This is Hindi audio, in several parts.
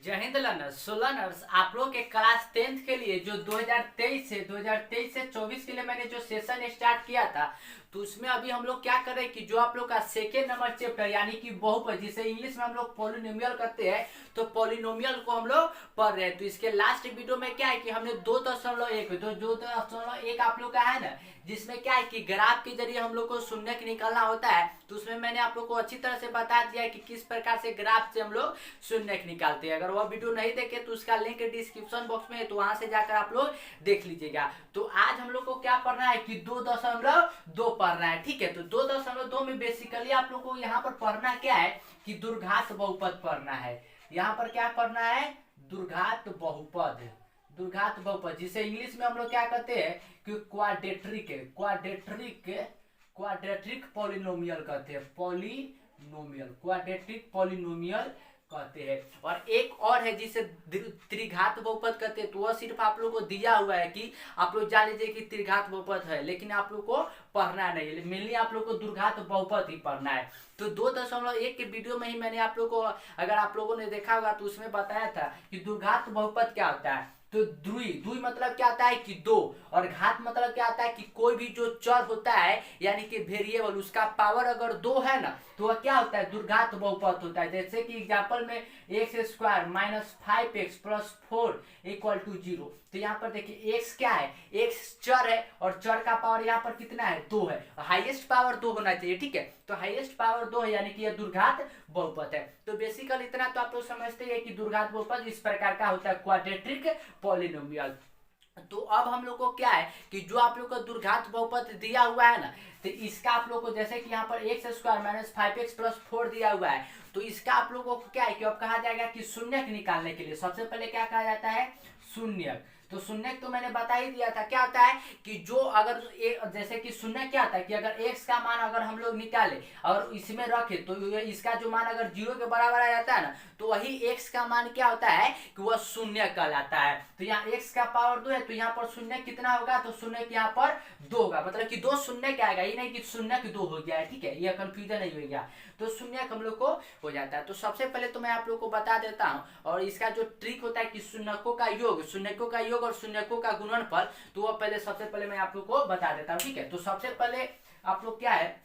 जय हिंद लर्नर्स। सो लर्नर्स, आप लोग के क्लास 10th के लिए जो 2023 से 24 के लिए मैंने जो सेशन स्टार्ट किया था, तो उसमें अभी हम लोग क्या कर रहे हैं कि जो आप लोग का सेकेंड नंबर चैप्टर यानी कि बहुपद, जिसे इंग्लिश में हम लोग पॉलिनोमियल कहते हैं, तो पॉलिनोमियल को हम लोग पढ़ रहे हैं। तो इसके लास्ट वीडियो में क्या है कि हमने 2.1 आप लोग का है ना, जिसमें क्या है कि ग्राफ के जरिए हम लोग को शून्य निकालना होता है। तो उसमें मैंने आप लोग को अच्छी तरह से बता दिया है कि किस प्रकार से ग्राफ से हम लोग शून्य निकालते हैं। अगर वह वीडियो नहीं देखे तो उसका लिंक डिस्क्रिप्शन बॉक्स में है, तो वहां से जाकर आप लोग देख लीजिएगा। तो आज हम लोग को क्या पढ़ना है कि 2.2 पढ़ना है, ठीक है। तो 2.2 में बेसिकली आप लोग को यहाँ पर पढ़ना क्या है कि दुर्घात बहुपद पढ़ना है। यहाँ पर क्या पढ़ना है? दुर्घात बहुपद। दुर्घात बहुपद जिसे इंग्लिश में हम लोग क्या कहते हैं कि क्वाड्रेटिक पॉलिनोमियल कहते हैं। क्वाड्रेटिक पॉलिनोमियल कहते हैं। और एक और है जिसे त्रिघात बहुपद कहते हैं। तो वह सिर्फ आप लोग को दिया हुआ है कि आप लोग जान लीजिए कि त्रिघात बहुपद है, लेकिन आप लोग को पढ़ना नहीं है। मेनली आप लोग को दुर्घात बहुपद ही पढ़ना है। तो 2.1 के वीडियो में ही मैंने आप लोग को, अगर आप लोगों ने देखा होगा तो उसमें बताया था कि दुर्घात बहुपद क्या होता है। तो द्वि मतलब क्या आता है कि दो, और घात मतलब क्या आता है कि कोई भी जो चर होता है यानी कि वेरिएबल, उसका पावर अगर 2 है ना, तो वह क्या होता है? दुर्घात बहुपद होता है। जैसे कि एग्जांपल में x² - 5x + 4 = 0। तो यहाँ पर देखिए x क्या है? x चर है, और चर का पावर यहाँ पर कितना है? 2 है। हाईएस्ट पावर 2 होना चाहिए, ठीक है। तो हाईएस्ट पावर 2 है यानी कि यह दुर्घात बहुपद है। तो बेसिकल इतना तो आप लोग समझते हैं कि दुर्घात बहुपद इस प्रकार का होता है, क्वाड्रेटिक पॉलिनोमियल। तो अब हम लोग को क्या है कि जो आप लोग का दुर्घात बहुपद दिया हुआ है ना, तो इसका आप लोग को, जैसे कि यहाँ पर x² - 5x + 4 दिया हुआ है, तो इसका आप लोगों को क्या है कि अब कहा जाएगा कि शून्य निकालने के लिए सबसे पहले क्या कहा जाता है? शून्य। तो शून्य तो मैंने बता ही दिया था। क्या होता है कि जो अगर जैसे कि शून्य क्या होता है कि अगर x का मान अगर हम लोग निकाले और इसमें रखे, तो इसका जो मान अगर 0 के बराबर आ जाता है ना, तो वही x का मान क्या होता है कि वह शून्य कहलाता है। तो यहाँ x का पावर 2 है, तो यहाँ पर शून्य कितना होगा? तो शून्य यहाँ पर 2 होगा, मतलब कि 2 शून्य क्या आएगा, ये नहीं कि शून्य 2 हो गया है, ठीक है। यह कंफ्यूजन नहीं हो गया। तो शून्य हम लोग को हो जाता है। तो सबसे पहले तो मैं आप लोग को बता देता हूँ, और इसका जो ट्रिक होता है कि शून्यकों का योग और शून्यकों का गुणनफल, तो वह पहले सबसे पहले मैं आप लोग को बता देता हूँ, ठीक है। तो सबसे पहले आप लोग क्या है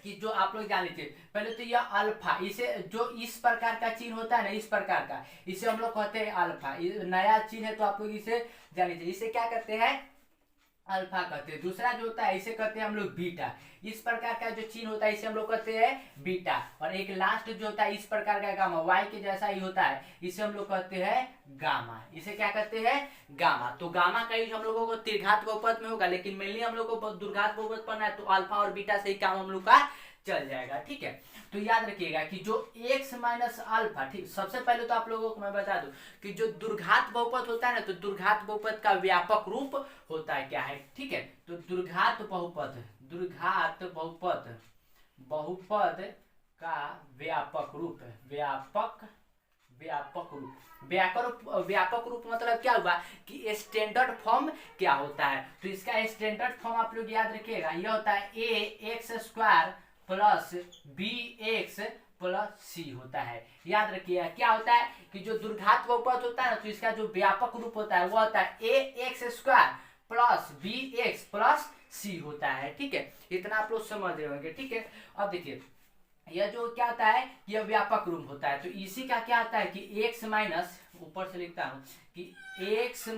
कि जो आप लोग जान लीजिए, पहले तो यह अल्फा, इसे जो इस प्रकार का चिन्ह होता है ना, इस प्रकार का, इसे हम लोग कहते हैं अल्फा। नया चिन्ह है तो आप लोग इसे जान लीजिए, इसे क्या कहते हैं? अल्फा कहते हैं। दूसरा जो होता है इसे कहते हैं हम लोग बीटा। इस प्रकार का जो चिन्ह होता है इसे हम लोग कहते हैं बीटा। और एक लास्ट जो होता है इस प्रकार का गामा, वाई के जैसा ही होता है, इसे हम लोग कहते हैं गामा। इसे क्या कहते हैं? गामा। तो गामा का यूज हम लोगों को त्रिघात बहुपद में होगा, लेकिन मेनली हम लोग को दुर्घात बहुपद पढ़ना है, तो अल्फा और बीटा से ही काम हम लोग का चल जाएगा, ठीक है। तो याद रखिएगा कि जो x - अल्फा, ठीक, सबसे पहले तो आप लोगों को मैं बता दूं कि जो दुर्घात बहुपद होता है ना, तो दुर्घात बहुपद का व्यापक रूप होता है क्या है, ठीक है। तो दुर्घात बहुपद बहुपद का व्यापक रूप है। व्यापक रूप मतलब क्या हुआ कि स्टैंडर्ड फॉर्म क्या होता है। तो इसका स्टैंडर्ड फॉर्म आप लोग याद रखिएगा, यह होता है ax² + bx + c होता है। याद रखिएगा क्या होता है कि जो दुर्घात बहुपद होता है ना, तो इसका जो व्यापक रूप होता है वो होता है ax² + bx + c होता है, ठीक है। इतना आप लोग समझ रहे होंगे, ठीक है। अब देखिए, यह जो क्या होता है, यह व्यापक रूप होता है। तो इसी का क्या होता है कि x माइनस, ऊपर से लिखता हूं कि x -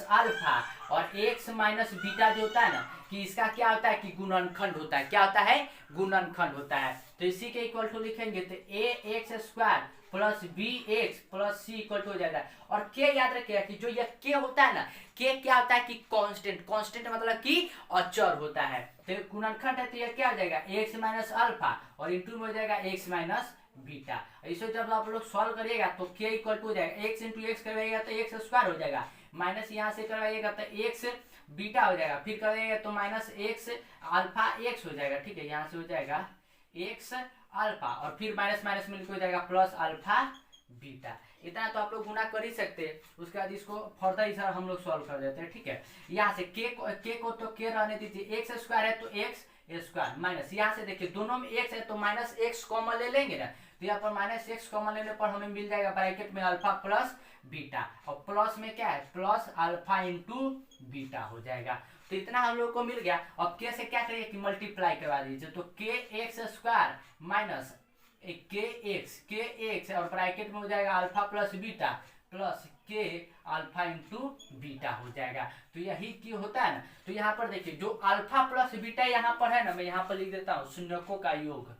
अल्फा और x - बीटा जो होता है ना, कि इसका क्या होता है कि गुणनखंड होता है। क्या होता है? गुणनखंड होता है। तो इसी के इक्वल टू लिखेंगे तो ax² + bx + c equal to हो जाएगा। और k याद रखिएगा कि जो यह k होता है ना, k क्या होता है कि कांस्टेंट मतलब कि अचर होता है। तो गुणनखंड है, तो यह क्या हो जाएगा? x - अल्फा और इंटू में हो जाएगा x - बीटा। इसे जब आप लोग सॉल्व करिएगा तो k इक्वल टू हो जाएगा, x × x करवाइएगा तो x² हो जाएगा, माइनस यहाँ से करवाइएगा तो x बीटा हो जाएगा, फिर करेंगे तो -x अल्फा x हो जाएगा, ठीक है। यहाँ से हो जाएगा x अल्फा और फिर माइनस में हो जाएगा प्लस अल्फा बीटा। इतना तो आप लोग गुना कर ही सकते हैं। उसके बाद इसको फर्दर इस हम लोग सॉल्व कर देते हैं, ठीक है। यहाँ से के को तो के रहने दीजिए, x² है तो x² माइनस, यहाँ से देखिए दोनों में x है तो -x कॉमन ले लेंगे ना, तो तो यहाँ पर माइनस एक्स कॉमन लेने पर हमें मिल जाएगा ब्रैकेट में अल्फा प्लस बीटा, और प्लस में क्या है प्लस अल्फा इंटू बीटा हो जाएगा। तो इतना हम लोग को मिल गया। अब के से क्या करिए कि मल्टीप्लाई करवा दीजिए, तो के एक्स स्क्वायर माइनस के एक्स और ब्रैकेट में हो जाएगा अल्फा प्लस बीटा प्लस के अल्फा इंटू बीटा हो जाएगा। तो यही क्यों होता है ना। तो यहाँ पर देखिए जो अल्फा प्लस बीटा यहाँ पर है ना, मैं यहाँ पर लिख देता हूँ शून्यकों का योग,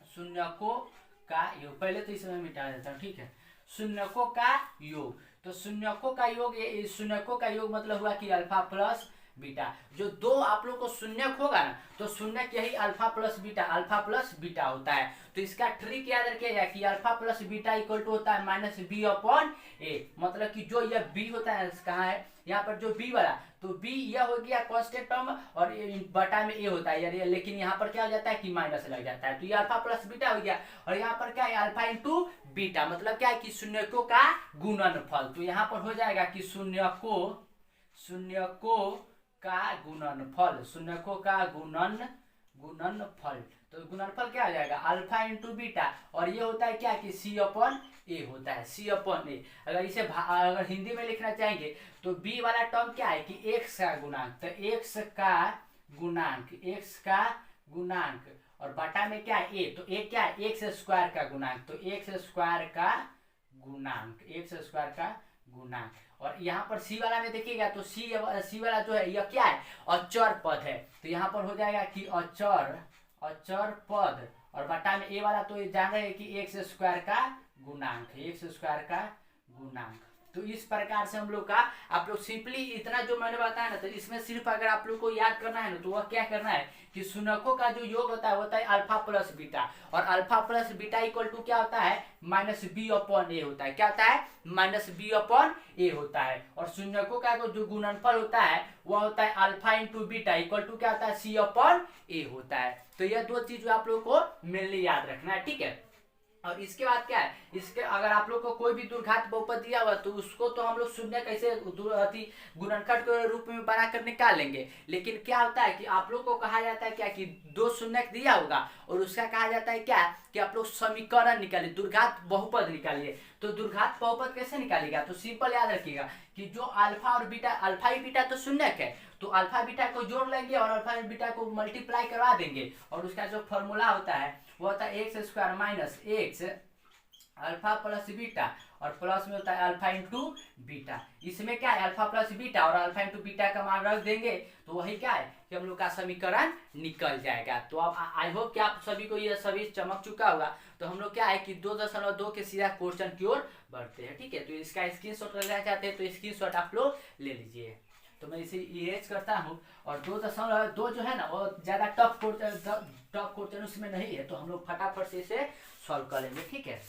शून्यकों का योग, पहले तो इसमें मिटा देता हूँ, ठीक है। शून्यकों का योग, तो शून्यकों का योग, ये शून्यकों का योग मतलब हुआ कि अल्फा प्लस बीटा। जो दो आप लोग को शून्यक होगा ना, तो शून्यक यही अल्फा प्लस बीटा होता है। तो इसका ट्रिक याद रखिएगा कि alpha plus beta equal to होता है माइनस बी अपॉन ए, मतलब कि जो यह बी होता है कहाँ है यहाँ पर जो बी वाला, तो बी यह हो गया कांस्टेंट टर्म और बटा में ए होता है, लेकिन यहाँ पर क्या हो जाता है कि माइनस लग जाता है। तो ये अल्फा प्लस बीटा हो गया, और यहाँ पर क्या है अल्फा इंटू बीटा, मतलब क्या है कि शून्यकों का गुणनफल। तो यहाँ पर हो जाएगा कि शून्यकों का गुणनफल, शून्यकों का गुणनफल। तो गुणनफल क्या हो जाएगा अल्फा इंटू बीटा, और ये होता है क्या कि सी अपॉन ए होता है, सी अपॉन ए। अगर इसे अगर हिंदी में लिखना चाहेंगे तो बी वाला टर्म क्या है कि एक्स का गुणांक, तो एक्स का गुणांक और बटा में क्या है ए, तो ए क्या है एक्स स्क्वायर का गुणांक, तो एक्स स्क्वायर का गुणांक। और यहाँ पर सी वाला में देखिएगा तो सी वाला जो है यह क्या है अचर पद है, तो यहाँ पर हो जाएगा कि अचर पद, और बटा में ए वाला तो ये जान रहे हैं कि एक्स स्क्वायर का गुणांक। तो इस प्रकार से हम लोग का आप लोग सिंपली इतना जो मैंने बताया ना, तो इसमें सिर्फ अगर आप लोग को याद करना है ना, तो वह क्या करना है कि शून्यकों का जो योग होता है अल्फा प्लस बीटा, और alpha plus beta equal to क्या होता है माइनस बी अपॉन ए होता है। क्या होता है माइनस बी अपॉन ए होता है। और शून्यकों का जो गुणनफल होता है वह होता है alpha into beta equal to क्या होता है सी अपॉन ए होता है। तो यह दो चीज आप लोग को मेनली याद रखना है, ठीक है। और इसके बाद क्या है, इसके अगर आप लोग को कोई भी दुर्घात बहुपद दिया हुआ तो उसको तो हम लोग शून्य कैसे गुणनखंड के रूप में बना कर निकाल लेंगे, लेकिन क्या होता है कि आप लोग को कहा जाता है क्या कि दो शून्यक दिया होगा और उसका कहा जाता है क्या कि आप लोग समीकरण निकालिए, दुर्घात बहुपद निकालिए। तो दुर्घात बहुपद कैसे निकालेगा, तो सिंपल याद रखिएगा कि जो अल्फा और बीटा, अल्फा ही बीटा तो शून्यक है, तो अल्फा बीटा को जोड़ लेंगे और अल्फा बीटा को मल्टीप्लाई करवा देंगे, और उसका जो फॉर्मूला होता है वो होता है x square minus x alpha plus beta, और प्लस में होता है अल्फा इंटू बीटा। इसमें क्या है अल्फा प्लस बीटा और अल्फा इंटू बीटा का मान रख देंगे, तो वही क्या है कि हम लोग का समीकरण निकल जाएगा। तो अब आई होप कि आप सभी को ये सभी चमक चुका होगा। तो हम लोग क्या है कि 2.2 के सीधा क्वेश्चन की ओर बढ़ते हैं, ठीक है। तो इसका स्क्रीनशॉट लेना चाहते हैं तो स्क्रीनशॉट आप लोग ले लीजिए। तो मैं इसे इरेज करता हूँ, और 2.2 जो है ना वो ज्यादा टफ क्वेश्चन उसमें नहीं है, तो हम लोग फटाफट से इसे सॉल्व कर लेंगे, ठीक है।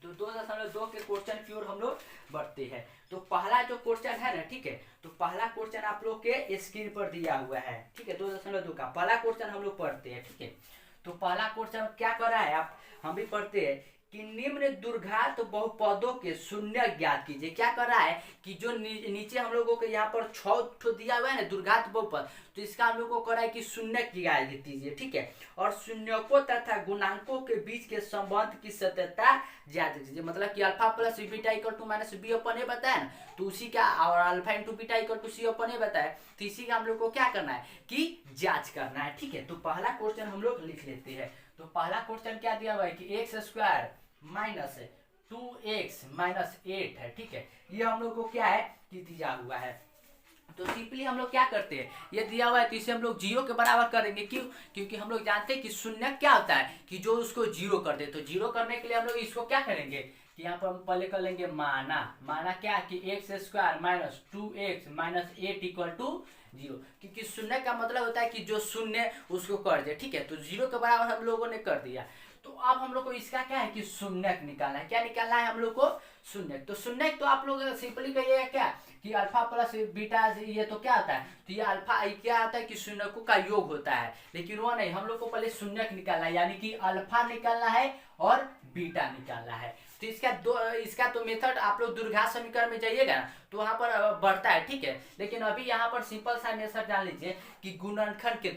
तो 2.2 के क्वेश्चन की ओर हम लोग बढ़ते हैं। तो पहला जो क्वेश्चन है ना, ठीक है, तो पहला क्वेश्चन आप लोग के स्क्रीन पर दिया हुआ है, ठीक है। 2.2 का पहला क्वेश्चन हम लोग पढ़ते हैं, ठीक है। तो पहला क्वेश्चन क्या कर रहा है आप, हम भी पढ़ते हैं कि निम्न दुर्घात बहुपदों के शून्य ज्ञात कीजिए। क्या कर रहा है कि जो नीचे हम लोगों को यहाँ पर 6 दिया हुआ है ना दुर्घात बहुपद, तो इसका हम लोग को कर रहा है कि शून्य ज्ञात कीजिए, ठीक है। और शून्यकों तथा गुणांकों के बीच के संबंध की सत्यता ज्ञात कीजिए, मतलब कि alpha plus beta equal to minus B upon A बताया ना, तो उसी का, और alpha into beta equal to C upon A बताया, तो इसी का हम लोग को क्या करना है कि जांच करना है, ठीक है। तो पहला क्वेश्चन हम लोग लिख लेते हैं। तो पहला क्वेश्चन क्या दिया हुआ है कि x square minus 2x minus 8 है, ठीक है। ये हम लोग को क्या है कि दिया हुआ है। तो सिंपली हम लोग क्या करते हैं, ये दिया हुआ है तो इसे हम लोग जीरो के बराबर करेंगे। क्यों, क्योंकि हम लोग जानते हैं कि शून्य क्या होता है कि जो उसको जीरो कर दे। तो जीरो करने के लिए हम लोग इसको क्या करेंगे कि यहाँ पर हम पहले कर लेंगे माना क्या कि x square minus 2x minus 8 equal to 0, क्योंकि शून्य का मतलब होता है कि जो शून्य उसको कर दे, ठीक है। तो जीरो के बराबर हम लोगों ने कर दिया। तो अब हम लोग को इसका क्या है कि शून्यक निकालना है। क्या निकालना है हम लोग को शून्यक। तो शून्यक तो आप लोग सिंपली कहिएगा क्या कि अल्फा प्लस बीटा, ये तो क्या होता है, तो ये अल्फा क्या होता है कि शून्यकों का योग होता है, लेकिन वो नहीं, हम लोग को पहले शून्यक निकालना है, यानी कि अल्फा निकालना है और बीटा निकालना है। तो इसका तो मेथड आप लोग द्विघात समीकरण में जाइएगा ना तो वहां पर बढ़ता है, ठीक है। लेकिन अभी यहाँ पर सिंपल सा मेथड जान लीजिए कि गुणनखंड के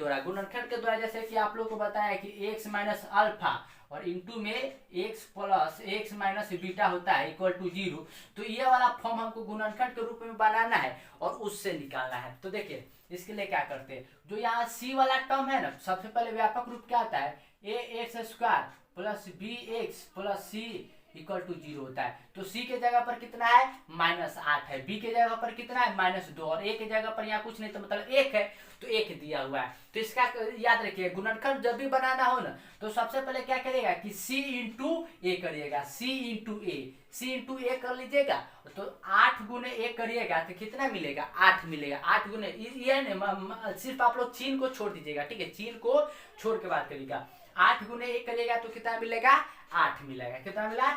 द्वारा जैसे कि आप लोग को बताया कि x माइनस अल्फा और इंटू में x plus x minus beta होता है इक्वल टू 0। तो ये वाला फॉर्म हमको गुणनखंड के रूप में बनाना है और उससे निकालना है। तो देखिए इसके लिए क्या करते हैं, जो यहाँ c वाला टर्म है ना, सबसे पहले व्यापक रूप क्या आता है, ax square plus bx plus c equal to 0 होता है। तो c के जगह पर कितना है, -8 है, b के जगह पर कितना है, -2, और a के जगह पर यहाँ कुछ नहीं तो मतलब 1 है, तो 1 दिया हुआ है। तो इसका याद रखिए, गुणनखंड जब भी बनाना हो ना तो सबसे पहले क्या करेगा कि c इंटू ए करिएगा, c इंटू ए कर लीजिएगा। तो 8 गुने ए करिएगा तो कितना मिलेगा, 8 मिलेगा। 8 गुने ये सिर्फ आप लोग चिन्ह को छोड़ दीजिएगा, ठीक है, चिन्ह को छोड़ के बात करिएगा। 8 गुने एक करिएगा तो कितना मिलेगा, 8 मिलेगा। कितना मिला,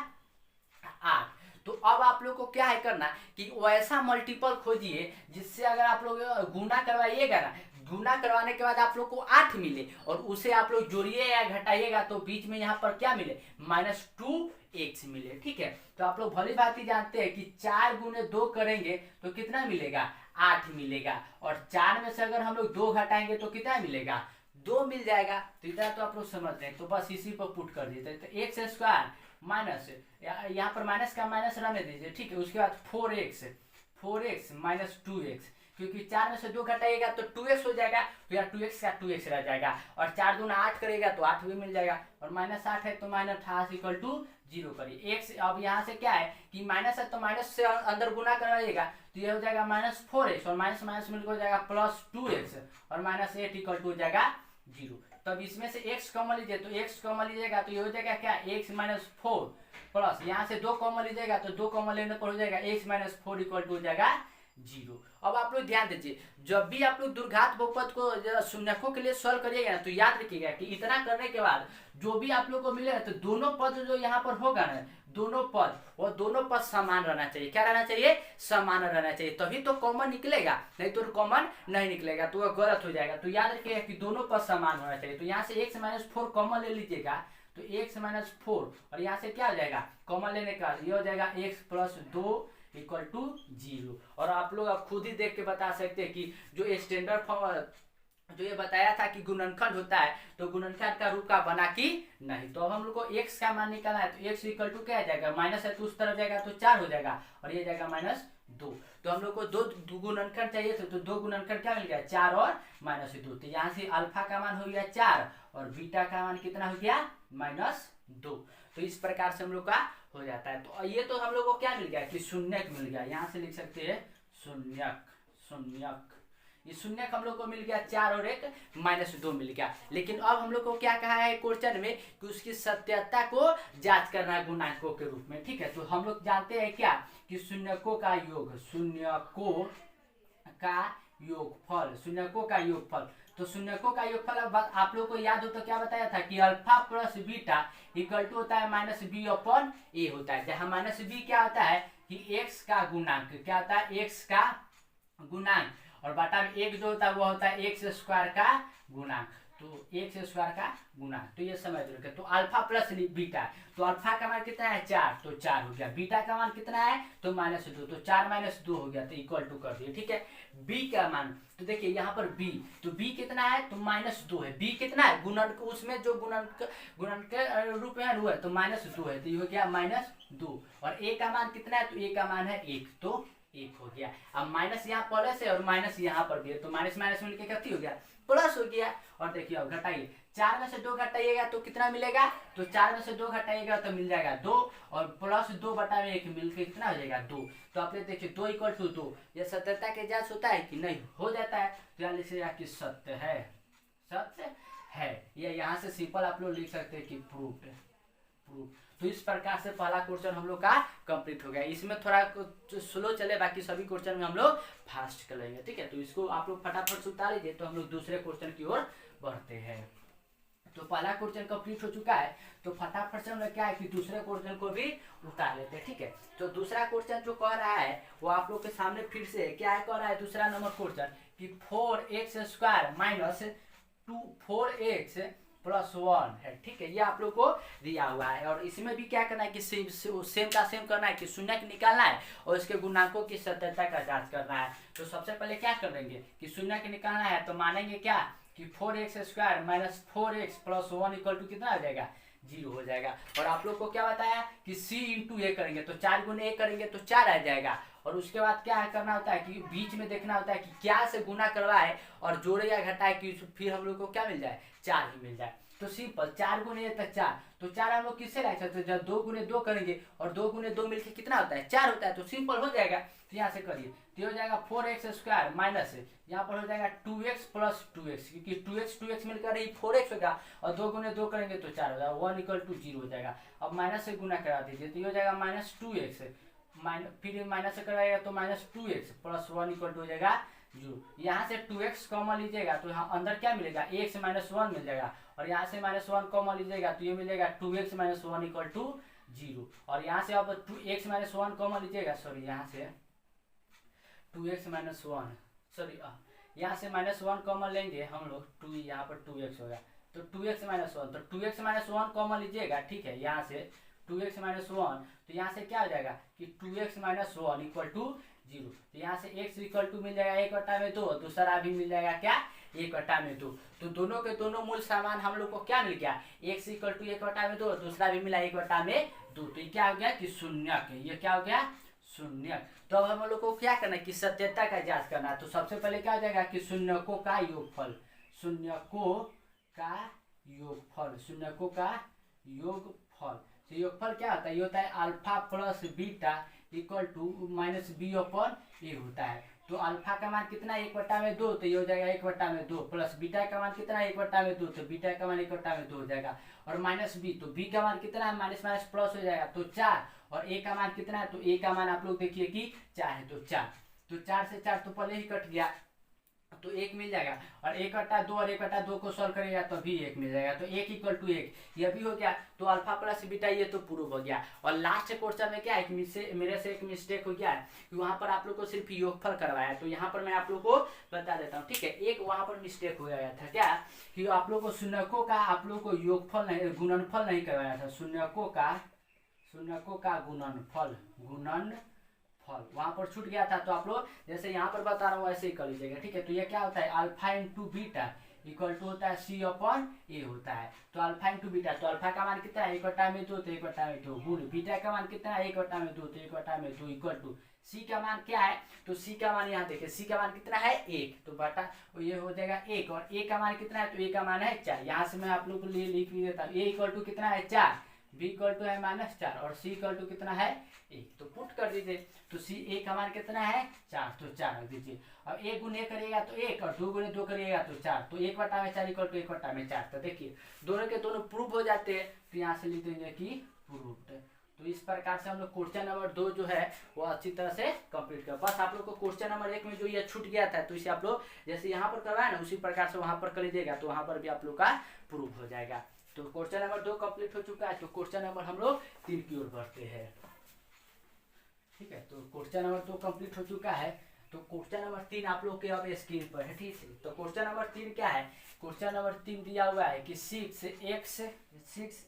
8। तो अब आप लोग को क्या है करना कि वैसा मल्टीपल खोजिए जिससे अगर आप लोग गुना करवाइएगा ना, गुना करवाने के बाद आप लोग को 8 मिले और उसे आप लोग जोड़िए या घटाइएगा तो बीच में यहाँ पर क्या मिले, -2x मिले, ठीक है। तो आप लोग भली भांति जानते हैं कि 4 गुने 2 करेंगे तो कितना मिलेगा, 8 मिलेगा। और 4 में से अगर हम लोग 2 घटाएंगे तो कितना मिलेगा, 2 मिल जाएगा। तो इतना तो आप लोग समझते हैं, तो बस इसी पर पुट कर दीजिए। तो एक्स स्क्वायर माइनस, यहाँ पर माइनस का माइनस रहने दीजिए, ठीक है। उसके बाद 4x माइनस 2x, क्योंकि 4 में से 2 घटाइएगा तो 2x हो जाएगा, तो यहाँ 2x का 2x रह जाएगा। और 4 दूना 8 करेगा तो 8 भी मिल जाएगा, और -8 है तो -8 इक्वल टू 0 करिए। x अब यहाँ से क्या है कि माइनस है तो माइनस से अंदर गुना करवाइएगा तो ये हो जाएगा -4x, और माइनस माइनस मिलकर हो जाएगा +2x, और -8 इक्वल टू हो जाएगा 0। तब इसमें से x कॉमन लीजिए, तो x कॉमन लीजिएगा तो ये हो जाएगा क्या, x माइनस 4 प्लस यहाँ से 2 कॉमन लीजिएगा तो 2 कॉमन लेने पर हो जाएगा x माइनस 4 इक्वल टू हो जाएगा 0। अब आप लोग ध्यान दीजिए, जब भी आप लोग द्विघात बहुपद को शून्यकों के लिए सॉल्व करिएगा ना तो याद रखिएगा कि इतना करने के बाद जो भी आप लोग को मिलेगा तो दोनों पद जो यहाँ पर होगा ना, दोनों पद समान रहना चाहिए। क्या रहना चाहिए, समान रहना चाहिए, तभी तो कॉमन निकलेगा, नहीं तो कॉमन नहीं निकलेगा तो वह गलत हो जाएगा। तो याद रखिएगा कि दोनों पद समान होना चाहिए। तो यहाँ से x माइनस 4 कॉमन ले लीजिएगा, तो x माइनस 4 और यहाँ से क्या हो जाएगा, कॉमन लेने का ये हो जाएगा x प्लस 2 इक्वल टू 0। और आप लोग अब खुद ही देख के बता सकते हैं कि जो स्टैंडर्ड फॉर्म जो ये बताया था कि गुणनखंड होता है तो गुणनखंड का रूप का बना कि नहीं। तो अब हम लोग को x का मान निकालना है, तो x इक्वल टू क्या आ जाएगा, माइनस है तो उस तरफ जाएगा तो 4 हो जाएगा, और ये जाएगा -2। तो हम लोग को दो गुणनखंड चाहिए थे, तो 2 गुणनखंड क्या मिल गया, 4 और -2। तो यहाँ से अल्फा का मान हो गया 4 और बीटा का मान कितना हो गया, -2। तो इस प्रकार से हम लोग का हो जाता है। तो ये तो हम लोग को क्या मिल गया कि शून्यक मिल गया, यहाँ से लिख सकते हैं शून्यक। ये शून्यक हम लोग को मिल गया 4 और 1 -2 मिल गया। लेकिन अब हम लोग को क्या कहा है क्वेश्चन में कि उसकी सत्यता को जांच करना है गुणांकों के रूप में, ठीक है। तो हम लोग जानते हैं क्या कि शून्यकों का योगफल, तो शून्यकों का योगफल अब आप लोग को याद हो तो क्या बताया था कि alpha plus beta equal to होता है -b/a होता है, जहां -b क्या होता है कि x का गुणांक, क्या होता है, x का गुणांक, और बटा में 1 जो होता है वह होता है x स्क्वायर का गुणांक। तो x स्क्वायर का गुणांक, तो ये समझ लो। तो अल्फा प्लस बीटा, तो अल्फा का मान कितना है 4, तो 4 हो गया। बीटा का मान कितना है तो -2, तो 4 -2 हो गया, तो इक्वल टू कर दिए, ठीक है। b का मान, तो देखिए यहाँ पर b, तो b कितना है तो -2 है। b कितना है, गुणनक, उसमें जो गुणनक रूप में वो है तो -2 है, तो ये हो गया -2। और a का मान कितना है, तो a का मान है 1, तो 1 हो गया। अब माइनस यहाँ प्लस है और माइनस यहाँ पर भी है, तो माइनस माइनस मिलकर कितनी हो गया, प्लस हो गया। और देखिए अब घटाइए, 4 में से 2 घटाइएगा तो कितना मिलेगा, तो 4 में से 2 घटाइएगा तो मिल जाएगा 2, और प्लस 2 बटा में 1 मिलकर कितना हो जाएगा 2। तो आप देखिए 2 इक्वल टू 2, ये सत्यता के जांच होता है कि नहीं, हो जाता है। तो यहाँ लिखिएगा कि सत्य है। ये यहाँ से सिंपल आप लोग लिख सकते हैं कि प्रूफ। तो इस प्रकार से पहला क्वेश्चन हम लोग का कंप्लीट हो गया। इसमें थोड़ा स्लो चले, बाकी सभी क्वेश्चन में हम लोग फास्ट कर लेंगे, ठीक है। तो इसको आप लोग फटाफट से उतार लीजिए, तो हम लोग दूसरे क्वेश्चन की ओर बढ़ते हैं। तो पहला क्वेश्चन कंप्लीट हो चुका है, तो फटाफट से हम लोग क्या है कि दूसरे क्वेश्चन को भी उतार लेते हैं, ठीक है। तो दूसरा क्वेश्चन जो कह रहा है वो आप लोग के सामने फिर से क्या है, कह रहा है दूसरा नंबर क्वेश्चन कि 4x स्क्वायर माइनस 4x +1 है, ठीक है। ये आप लोग को दिया हुआ है और इसमें भी क्या करना है कि सेम का सेम करना है कि शून्य निकालना है और इसके गुणांकों की सत्यता का जांच करना है। तो सबसे पहले क्या करेंगे कि शून्य निकालना है तो मानेंगे क्या कि 4x² - 4x + 1 = कितना आ जाएगा 0 हो जाएगा। और आप लोग को क्या बताया कि c × a करेंगे तो 4 × a करेंगे तो 4 आ जाएगा। और उसके बाद क्या करना होता है कि बीच में देखना होता है कि क्या से गुना करवाए और जोड़े या घटाए कि फिर हम लोग को क्या मिल जाए 4 ही मिल जाए। तो सिंपल 4 × a तक 4, तो 4 हम लोग किससे लाए सकते हैं जब 2 × 2 करेंगे और 2 × 2 मिलकर कितना होता है 4 होता है। तो सिंपल हो जाएगा। तो यहाँ से करिए तो हो जाएगा 4x² माइनस यहाँ पर हो जाएगा 2x + 2x क्योंकि 2x मिलकर ही 4x होगा और 2 × 2 करेंगे तो 4 हो जाएगा 1 = 0 हो जाएगा। अब माइनस से गुना करा दीजिए तो ये हो जाएगा -2x फिर माइनस से कराएगा तो -2x + 1 = हो जाएगा 0। यहाँ से 2x कॉमन लीजिएगा तो यहाँ अंदर क्या मिलेगा x - 1 मिल जाएगा और यहाँ से -1 कॉमन लीजिएगा तो ये मिलेगा 2x - 1 = 0। और यहाँ से अब 2x - 1 कॉमन लीजिएगा सॉरी यहाँ से 2x - 1 सॉरी यहाँ से -1 कॉमन लेंगे हम लोग 2 यहाँ पर 2x होगा तो 2x - 1 तो 2x - 1 कॉमन लीजिएगा, ठीक है। यहाँ से 2x - 1 तो यहाँ से क्या हो जाएगा कि 2x - 1 = 0। तो यहाँ से x = मिल जाएगा 1/2, दूसरा भी मिल जाएगा क्या 1/2। तो दोनों के दोनों मूल सामान हम लोग को क्या मिल गया x = 1/2, दूसरा भी मिला 1/2। तो ये क्या हो गया कि शून्यक, ये क्या हो गया शून्यक। तो अब हम लोग को क्या करना है कि सत्यता का जांच करना है। तो सबसे पहले क्या हो जाएगा कि शून्यकों का योगफल, शून्यकों का योगफल, शून्यकों का योगफल। तो योगफल क्या होता है, ये होता है alpha plus beta equal to -b/a होता है। तो अल्फा का मान कितना 1/2 तो ये हो जाएगा 1/2 प्लस बीटा का मान कितना 1/2 तो बीटा का मान 1/2 हो जाएगा और माइनस बी तो बी का मान कितना है माइनस माइनस प्लस हो जाएगा तो 4 और ए का मान कितना है तो ए का मान आप लोग देखिए कि 4 है तो 4 तो 4 से 4 तो पहले ही कट गया तो 1 मिल जाएगा और 1/2 और 1/2 को सॉल्व करेगा तो भी 1 मिल जाएगा तो 1 = 1 यह भी हो गया। तो अल्फा प्लस बीटा ये तो प्रूव हो गया। और लास्ट क्वेश्चन में क्या है कि मेरे से एक मिस्टेक हो गया है कि वहां पर आप लोग को सिर्फ योगफल करवाया तो यहाँ पर मैं आप लोग को बता देता हूँ, ठीक है। एक वहां पर मिस्टेक हो गया था क्या कि आप लोग को शून्यकों का आप लोग को योगफल नहीं गुणनफल नहीं करवाया था, शून्यकों का गुणनफल वहां पर छूट गया था। तो आप लोग जैसे यहाँ पर बता रहा हूँ वैसे ही कर लीजिएगा, ठीक है। तो ये क्या होता है अल्फा × बीटा = होता है c/a होता है। तो अल्फा × बीटा तो अल्फा का मान कितना है 1/2 तो 1/2 गुण बीटा का मान कितना है 1/2 तो 1/2 इक्वल टू सी का मान क्या है तो सी का मान यहाँ देखिए सी का मान कितना है 1 तो बटा ये हो जाएगा 1 और ए का मान कितना है तो ए का मान है 4। यहाँ से मैं आप लोग को लिए लिख भी देता हूँ ए = कितना है 4, बी = है -4 और सी = कितना है 1। तो पुट कर दीजिए तो सी ए का मान कितना है 4 तो 4 रख दीजिए। अब 1 × 1 करिएगा तो 1 और 2 × 2 करिएगा तो 4 तो 1/4 = 1/4। तो देखिए दोनों के दोनों प्रूफ हो जाते हैं तो यहाँ से लिख देंगे कि प्रूफ्ड। तो इस प्रकार से हम लोग क्वेश्चन नंबर 2 जो है वो अच्छी तरह से कंप्लीट कर। बस आप लोग को क्वेश्चन नंबर 1 में जो ये छूट गया था तो इसे आप लोग जैसे यहाँ पर करवाए ना उसी प्रकार से वहां पर कर लीजिएगा तो वहां पर भी आप लोग का प्रूफ हो जाएगा। तो क्वेश्चन नंबर 2 कंप्लीट हो चुका है। तो क्वेश्चन नंबर हम लोग 3 की ओर बढ़ते हैं, ठीक है। तो क्वेश्चन नंबर 2 कंप्लीट हो चुका है। तो क्वेश्चन नंबर 3 आप लोग के अब स्क्रीन पर है, ठीक है। तो क्वेश्चन नंबर 3 क्या है, क्वेश्चन नंबर 3 दिया हुआ है कि 6x² - 3 -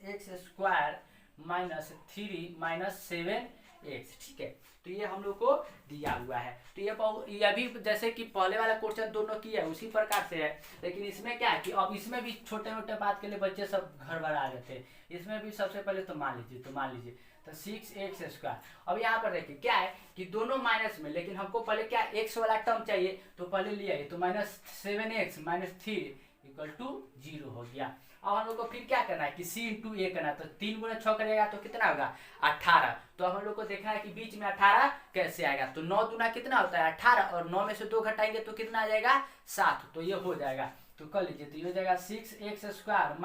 7x, ठीक है। तो ये हम लोग को दिया हुआ है। तो ये भी जैसे कि पहले वाला क्वेश्चन दोनों की है उसी प्रकार से है, लेकिन इसमें क्या है कि अब इसमें भी छोटे मोटे बात के लिए बच्चे सब गड़बड़ा जाते हैं। इसमें भी सबसे पहले तो मान लीजिए तो 6x²। अब यहाँ पर देखिए क्या है कि दोनों माइनस में, लेकिन हमको पहले क्या x वाला टर्म चाहिए तो पहले लिया है तो -7x - 3 = 0 हो गया। अब हम लोग को फिर क्या करना है कि c × a करना है तो 3 × 6 करेगा तो कितना होगा 18। तो हम लोग को देखना है कि बीच में 18 कैसे आएगा तो 9 दूना कितना होता है 18 और 9 में से 2 घटाएंगे तो कितना आ जाएगा 7। तो ये हो जाएगा तो कर लीजिए तो ये हो जाएगा 6x² -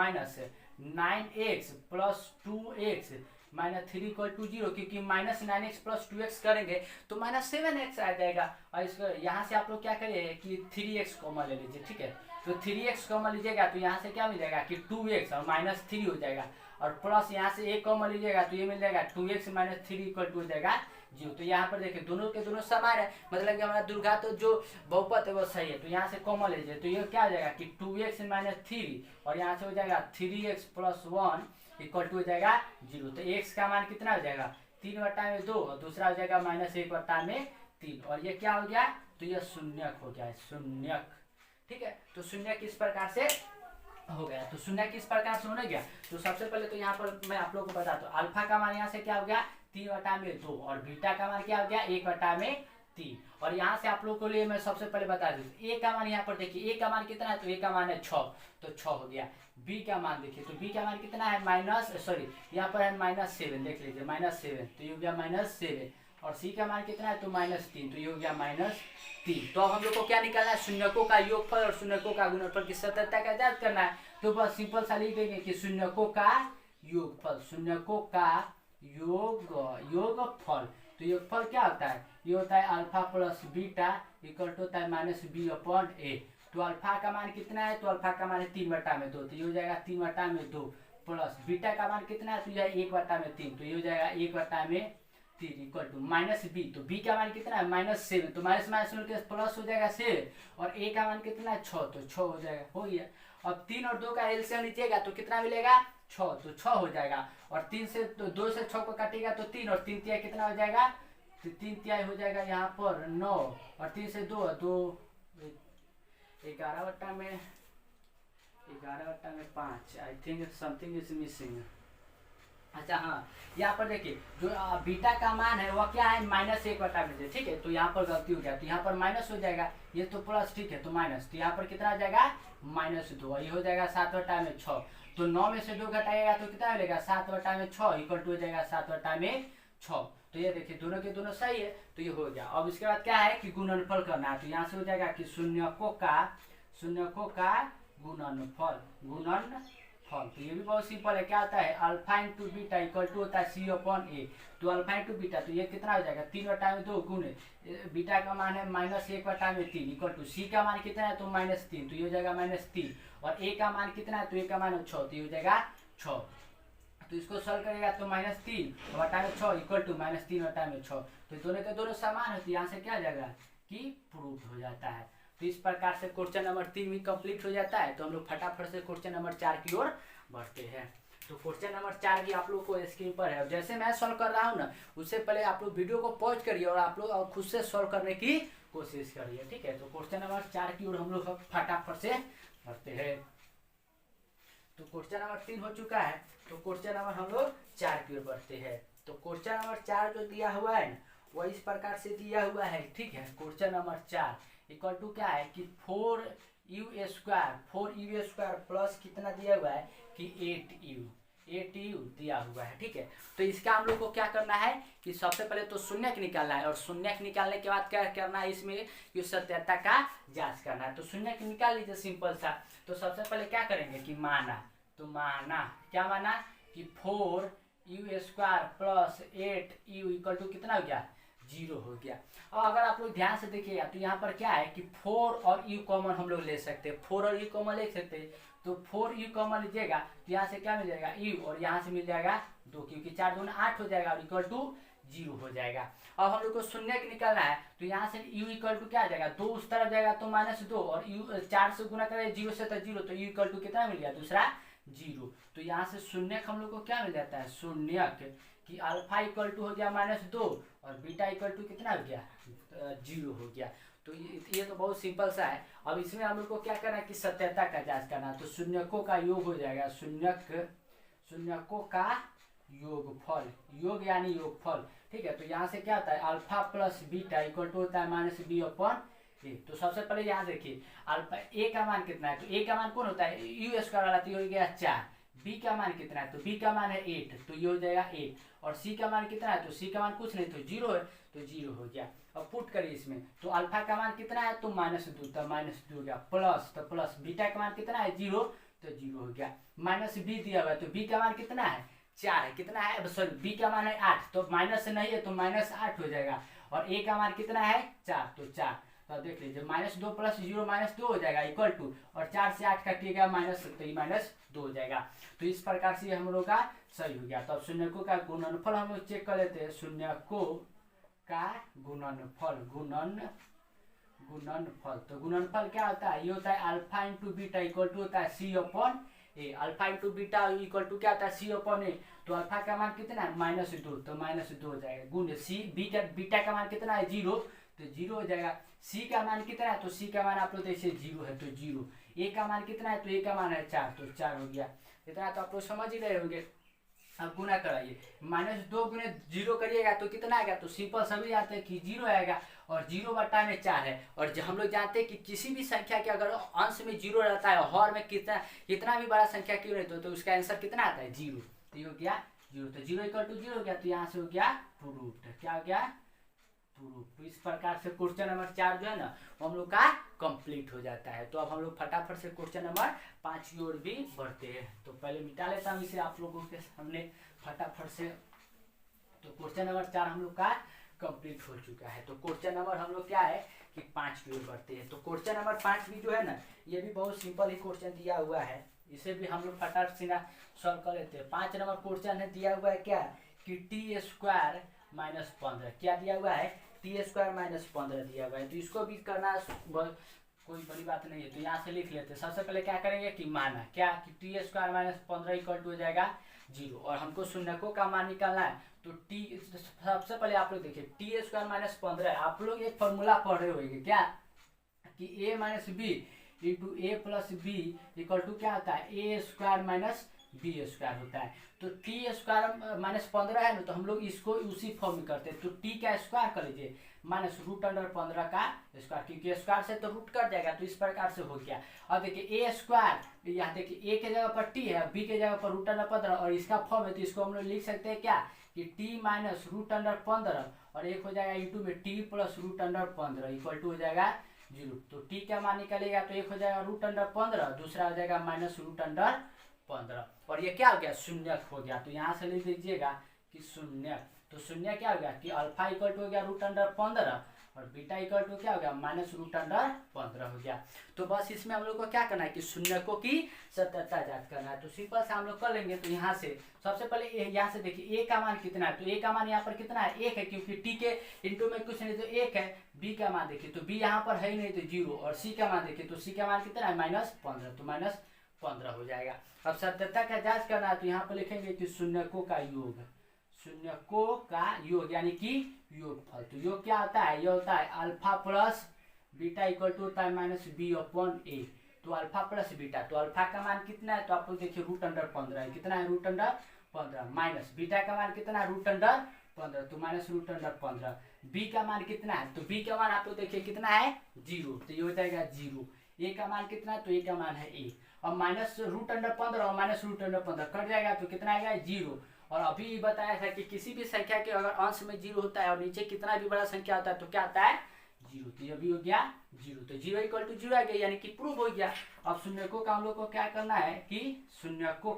9x + 2x - 3 = 0 क्योंकि -9x + 2x करेंगे तो -7x आ जाएगा। और इसको यहाँ से आप लोग क्या करिए कि 3x कॉमन ले लीजिए, ठीक है। तो 3x कॉमन लीजिएगा तो यहाँ से क्या मिल जाएगा कि 2x और -3 हो जाएगा और प्लस यहाँ से एक कॉमन लीजिएगा तो ये मिल जाएगा 2x माइनस 3 इक्वल टू हो जाएगा 0। तो यहाँ पर देखिए दोनों के दोनों समान है, मतलब कि हमारा दुर्घात तो जो बहुपद है वो सही है। तो यहाँ से कॉमन लीजिए तो ये क्या हो जाएगा कि 2x माइनस 3 और यहाँ से हो जाएगा 3x प्लस 1 इक्वल टू हो जाएगा 0। तो x का मान कितना हो जाएगा 3/2 और दूसरा हो जाएगा -1/3 और ये क्या हो गया तो ये शून्यक हो गया, शून्यक। ठीक है, तो शून्यक इस प्रकार से हो गया। तो शून्य किस प्रकार से होने गया, तो सबसे पहले तो यहाँ पर मैं आप लोगों को बताता हूँ, अल्फा का मान यहाँ से क्या हो गया 3/2 और बीटा का मान क्या हो गया 1/3। और यहाँ से आप लोगों के लिए मैं सबसे पहले बता दूँ ए का मान यहाँ पर देखिए, ए का मान कितना है तो ए का मान है 6, तो 6 हो गया। बी का मान देखिए तो बी का मान कितना है यहाँ पर है -7, देख लीजिए -7, तो ये हो गया -7। और सी का मान कितना है तो -3, तो ये हो गया -3। तो अब हम लोग को क्या निकालना है, शून्यकों का योगफल और शून्यकों का गुणनफल की सततता का ज्ञात करना है। तो बस सिंपल सा लिख देंगे कि शून्यकों का योगफल, शून्यकों का योगफल। तो योगफल क्या होता है, ये होता है alpha plus beta equal to होता है -b/a। तो अल्फा का मान कितना है तो अल्फा का मान है 3/2, तो ये हो जाएगा 3/2 प्लस बीटा का मान कितना है तो यह 1/3, तो ये हो जाएगा 1/3 इक्वल टू -b। तो b का मान कितना है -7, तो माइनस माइनस के प्लस हो जाएगा 7 और a का मान कितना है 6, तो 6 हो जाएगा, हो गया। अब 3 और 2 का एलसीएम लीजिएगा तो कितना मिलेगा 6, तो 6 हो जाएगा। और 3 से तो 2 से 6 को काटेगा तो 3 और 3 तिहाई कितना हो जाएगा, तो 3 तिहाई हो जाएगा यहाँ पर 9 और 3 से 2 11/5। I think something is missing. अच्छा हाँ, यहाँ पर देखिए जो बीटा का मान है वह क्या है -1/2, ठीक है। तो यहाँ पर गलती हो गया, तो यहाँ पर माइनस हो जाएगा, ये तो प्लस, ठीक है, तो माइनस, तो यहाँ पर कितना आ जाएगा -2, ये हो जाएगा 7/6। तो 9 में से 2 घटाएगा तो कितना मिलेगा 7/6 इक्वल टू हो जाएगा 7/6। तो ये देखिए दोनों के दोनों सही है, तो ये हो गया। अब इसके बाद क्या है कि गुणनफल करना है, तो यहाँ से हो जाएगा कि शून्यकों का गुणनफल। तो ये भी बहुत सिंपल है, क्या होता है alpha into beta equal to होता है c/a। तो अल्फा इंटू बीटा तो ये कितना हो जाएगा 3/2 गुणे बीटा का मान है -1/3 इक्वल टू सी का मान कितना है तो -3, तो ये हो जाएगा -3 और a का मान कितना है तो a का मान है 6, तो ये हो जाएगा 6। तो इसको सॉल्व करेगा तो -3/6 इक्वल टू -3/6। तो दोनों के दोनों समान है, तो यहाँ से क्या हो जाएगा कि प्रूफ हो जाता है। तो इस प्रकार से क्वेश्चन नंबर 3 भी कंप्लीट हो जाता है। तो हम लोग फटाफट से क्वेश्चन नंबर 4 की ओर बढ़ते हैं। तो क्वेश्चन नंबर 4 भी आप लोग को स्क्रीन पर है। जैसे मैं सॉल्व कर रहा हूँ ना, उससे पहले आप लोग वीडियो को पॉज करिए और आप लोग खुद से सॉल्व करने की कोशिश करिए, ठीक है। तो क्वेश्चन नंबर 4 की ओर हम लोग फटाफट से बढ़ते हैं। तो क्वेश्चन नंबर 3 हो चुका है, तो क्वेश्चन नंबर हम लोग 4 की ओर बढ़ते हैं। तो क्वेश्चन नंबर 4 जो दिया हुआ है वह इस प्रकार से दिया हुआ है, ठीक है। क्वेश्चन नंबर 4 इक्वल टू क्या है कि 4u² प्लस कितना दिया हुआ है कि 8u दिया हुआ है, ठीक है। तो इसका हम लोग को क्या करना है कि सबसे पहले तो शून्यक निकालना है और शून्यक निकालने के बाद क्या करना है, इसमें कि सत्यता का जांच करना है। तो शून्यक निकाल लीजिए सिंपल सा। तो सबसे पहले क्या करेंगे कि क्या माना कि 4u² plus 8u equal to कितना हो गया 0 हो गया। और अगर आप लोग ध्यान से देखिएगा तो यहाँ पर क्या है कि 4 और u कॉमन हम लोग ले सकते हैं, 4 और u कॉमन ले सकते हैं। तो 4u कॉमन लीजिएगा तो यहाँ से क्या मिल जाएगा u और यहाँ से मिल जाएगा 2, क्योंकि 4 दूनी 8 हो जाएगा और इक्वल टू 0 हो जाएगा। अब हम लोग को शून्यक निकालना है, तो यहाँ से u इक्वल टू क्या आ जाएगा 2 उस तरफ जाएगा तो -2 और u 4 से गुना करें 0 से तो 0, तो u इक्वल टू कितना मिल गया दूसरा 0। तो यहाँ से शून्यक हम लोग को क्या मिल जाता है शून्यक कि अल्फा इक्वल टू हो गया -2 और बीटा इक्वल टू कितना हो गया 0 हो गया। तो ये तो बहुत सिंपल सा है। अब इसमें हम लोग को क्या करना है कि सत्यता का जांच करना है। तो शून्यकों का योग हो जाएगा शून्यकों का योगफल, योग यानी योगफल, ठीक है। तो यहाँ से क्या होता है alpha plus beta equal to होता है -b/a। तो सबसे पहले यहाँ देखिए अल्फा a का मान कितना है, तो a का मान कौन होता है u² वाला, तो हो गया 4। b का मान कितना है तो b का मान है 8, तो ये हो जाएगा 8 और c का मान कितना है तो c का मान कुछ नहीं तो 0 है, तो 0 हो गया। अब पुट करिए इसमें, तो अल्फा का मान कितना है तो -2, तो -2 हो गया प्लस, तो प्लस बीटा का मान कितना है 0, तो 0 हो गया। -b दिया हुआ है तो b का मान कितना है 4 है, कितना है सॉरी b का मान है 8, तो माइनस नहीं है तो -8 हो जाएगा और a का मान कितना है 4, तो 4। तो देख लीजिए -2 + 0 -2 हो जाएगा इक्वल टू, और 4 से 8 कटिएगा माइनस, तो ये -2 हो जाएगा। तो इस प्रकार से हम लोग का सही हो गया। तो अब शून्यकों का गुणनफल हम लोग चेक कर लेते हैं। शून्यकों का गुणनफल, गुणनफल, तो गुणनफल क्या होता है, ये होता है alpha into beta equal to होता है C/A। Alpha into beta equal to क्या होता है C/A। तो अल्फा का मान कितना है -2, तो -2 हो जाएगा, गुण सी बीटा का मान कितना है 0, तो 0 हो जाएगा। सी का मान कितना है, तो सी का मान आप लोग देखिए 0 है तो 0। ए का मान कितना है, तो ए का मान है 4, तो 4 हो गया। इतना तो आप लोग समझ ही रहे होंगे। अब गुना कराइए, -2 गुने 0 करिएगा तो कितना आएगा, तो सिंपल सभी जानते हैं कि 0 आएगा, और 0 बटा में 4 है। और हम लोग जानते हैं कि किसी भी संख्या के अगर अंश में 0 रहता है, हर में कितना भी बड़ा संख्या क्यों नहीं, तो उसका आंसर कितना आता है 0। तो ये हो गया 0, तो 0 = 0 हो गया, तो यहाँ से हो गया प्रूव्ड। क्या हो गया, प्रूफ। तो इस प्रकार से क्वेश्चन नंबर 4 जो है ना वो हम लोग का कंप्लीट हो जाता है। तो अब हम लोग फटाफट से क्वेश्चन नंबर 5 की ओर भी बढ़ते हैं। तो पहले मिटा लेता हूँ इसे आप लोगों के सामने फटाफट से। तो क्वेश्चन नंबर 4 हम लोग का कंप्लीट हो चुका है। तो क्वेश्चन नंबर हम लोग क्या है कि 5 की ओर बढ़ते हैं। तो क्वेश्चन नंबर 5 भी जो है ना ये भी बहुत सिंपल ही क्वेश्चन दिया हुआ है, इसे भी हम लोग फटाफट से सॉल्व कर लेते हैं। 5 नंबर क्वेश्चन है, दिया हुआ है क्या कि t² - 15, क्या दिया हुआ है t² - 15 दिया हुआ है। तो इसको भी करना कोई बड़ी बात नहीं है, तो यहाँ से लिख लेते हैं। सबसे पहले क्या करेंगे कि माना क्या कि t² - 15 इक्वल टू हो जाएगा 0, और हमको शून्यकों का मान निकालना है। तो सबसे पहले आप लोग देखिए t² - 15, आप लोग एक फॉर्मूला पढ़ रहे होंगे क्या कि a - b into a + b equal to क्या होता है a² - b² होता है। तो t² - 15 है ना, तो हम लोग इसको उसी फॉर्म में करते हैं। तो t का स्क्वायर कर लीजिए -√15 का स्क्वायर, क्योंकि स्क्वायर से तो रूट कट जाएगा, तो इस प्रकार से हो गया। अब देखिए a², यहाँ देखिए a के जगह पर t है, b के जगह पर √15, और इसका फॉर्म है, तो इसको हम लोग लिख सकते हैं क्या कि t - √15, और एक हो जाएगा इंटू में t + √15 इक्वल टू हो जाएगा 0। तो t का मान निकलेगा तो एक हो जाएगा √15, दूसरा हो जाएगा -√15, और ये क्या हो गया शून्यक हो गया। तो यहाँ से लिख लीजिएगा कि शून्यक। तो शून्य क्या हो गया कि अल्फा इक्वल टू हो गया √15, और बीटा इक्वल टू क्या हो गया -√15 हो गया। तो बस इसमें हम लोग को क्या करना है कि शून्यकों की सत्यता जांच करना है। तो सिंपल से हम लोग कर लेंगे। तो यहाँ से सबसे पहले यहाँ से देखिए a का मान कितना है, तो a का मान यहाँ पर कितना है 1 है, क्योंकि t के इंटू में कुछ नहीं तो 1 है। b का मान देखिए तो b यहाँ पर है ही नहीं तो 0, और c का मान देखिए तो c का मान कितना है -15, तो -15 हो जाएगा। अब सत्यता का जांच करना है, तो यहाँ पर लिखेंगे कि शून्यकों का योग, शून्यकों का योग यानी कि योगफल। तो योग क्या होता है, ये होता है alpha plus beta equal to होता है -b/a। तो अल्फा प्लस बीटा, तो अल्फा का मान कितना है, तो आप लोग देखिए √15 है, कितना है √15, माइनस बीटा का मान कितना है √15, तो -√15। बी का मान कितना है, तो बी का मान आप लोग देखिए कितना है 0, तो ये हो जाएगा 0। ए का मान कितना है, तो ए का मान है ए, और -√15 और -√15 कट जाएगा तो कितना आएगा 0। और अभी बताया था कि किसी भी संख्या के अगर अंश में 0 होता है और नीचे कितना भी बड़ा संख्या होता है तो क्या आता है 0। तो ये भी हो गया 0, तो 0 = 0 आ गया, यानी कि प्रूव हो गया। अब शून्यकों का हम लोग को क्या करना है कि शून्यकों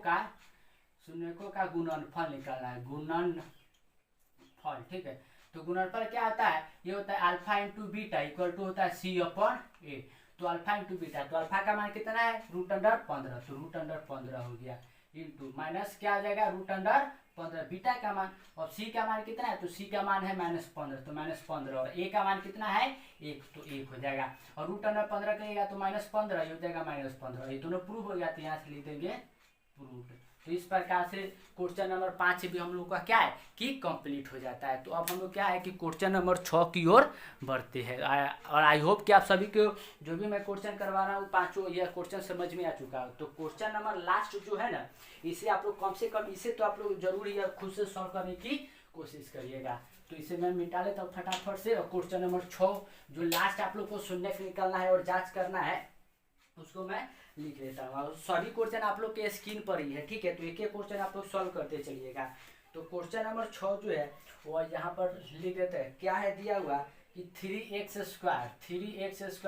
का गुणनफल निकालना है, गुणनफल। ठीक है, तो गुणनफल क्या होता है, ये होता है alpha into beta equal to होता है C/A। तो अल्फा इंटू बीटा, तो अल्फा का मान कितना है √15, तो √15 हो गया, इंटू माइनस क्या आ जाएगा √15 बीटा का मान, और सी का मान कितना है, तो सी का मान है -15, तो -15, और ए का मान कितना है 1, तो 1 हो जाएगा, और √15 करेगा तो -15 हो जाएगा -15। ये दोनों प्रूव हो गया, तो यहाँ से लिख देंगे प्रूव्ड। तो इस प्रकार से क्वेश्चन नंबर 5 भी हम लोग का क्या है कि कंप्लीट हो जाता है। तो अब हम लोग क्या है कि क्वेश्चन नंबर 6 की ओर बढ़ते हैं, और आई होप कि आप सभी को जो भी मैं क्वेश्चन करवा रहा हूँ पांचों यह क्वेश्चन समझ में आ चुका है। तो क्वेश्चन नंबर लास्ट जो है ना, इसे आप लोग कम से कम इसे तो आप लोग जरूर ही खुद से सॉल्व करने की कोशिश करिएगा। तो इसे मैं मिटा लेता हूँ फटाफट से, और क्वेश्चन नंबर 6 जो लास्ट आप लोग को शून्य निकालना है और जाँच करना है उसको मैं लिख लेता हूँ। सभी क्वेश्चन आप लोग के स्क्रीन पर ही है, ठीक है, तो एक एक क्वेश्चन आप लोग सॉल्व करते चलिएगा। तो क्वेश्चन नंबर 6 जो है वो यहाँ पर लिख देते हैं, क्या है दिया हुआ कि 3x² - x -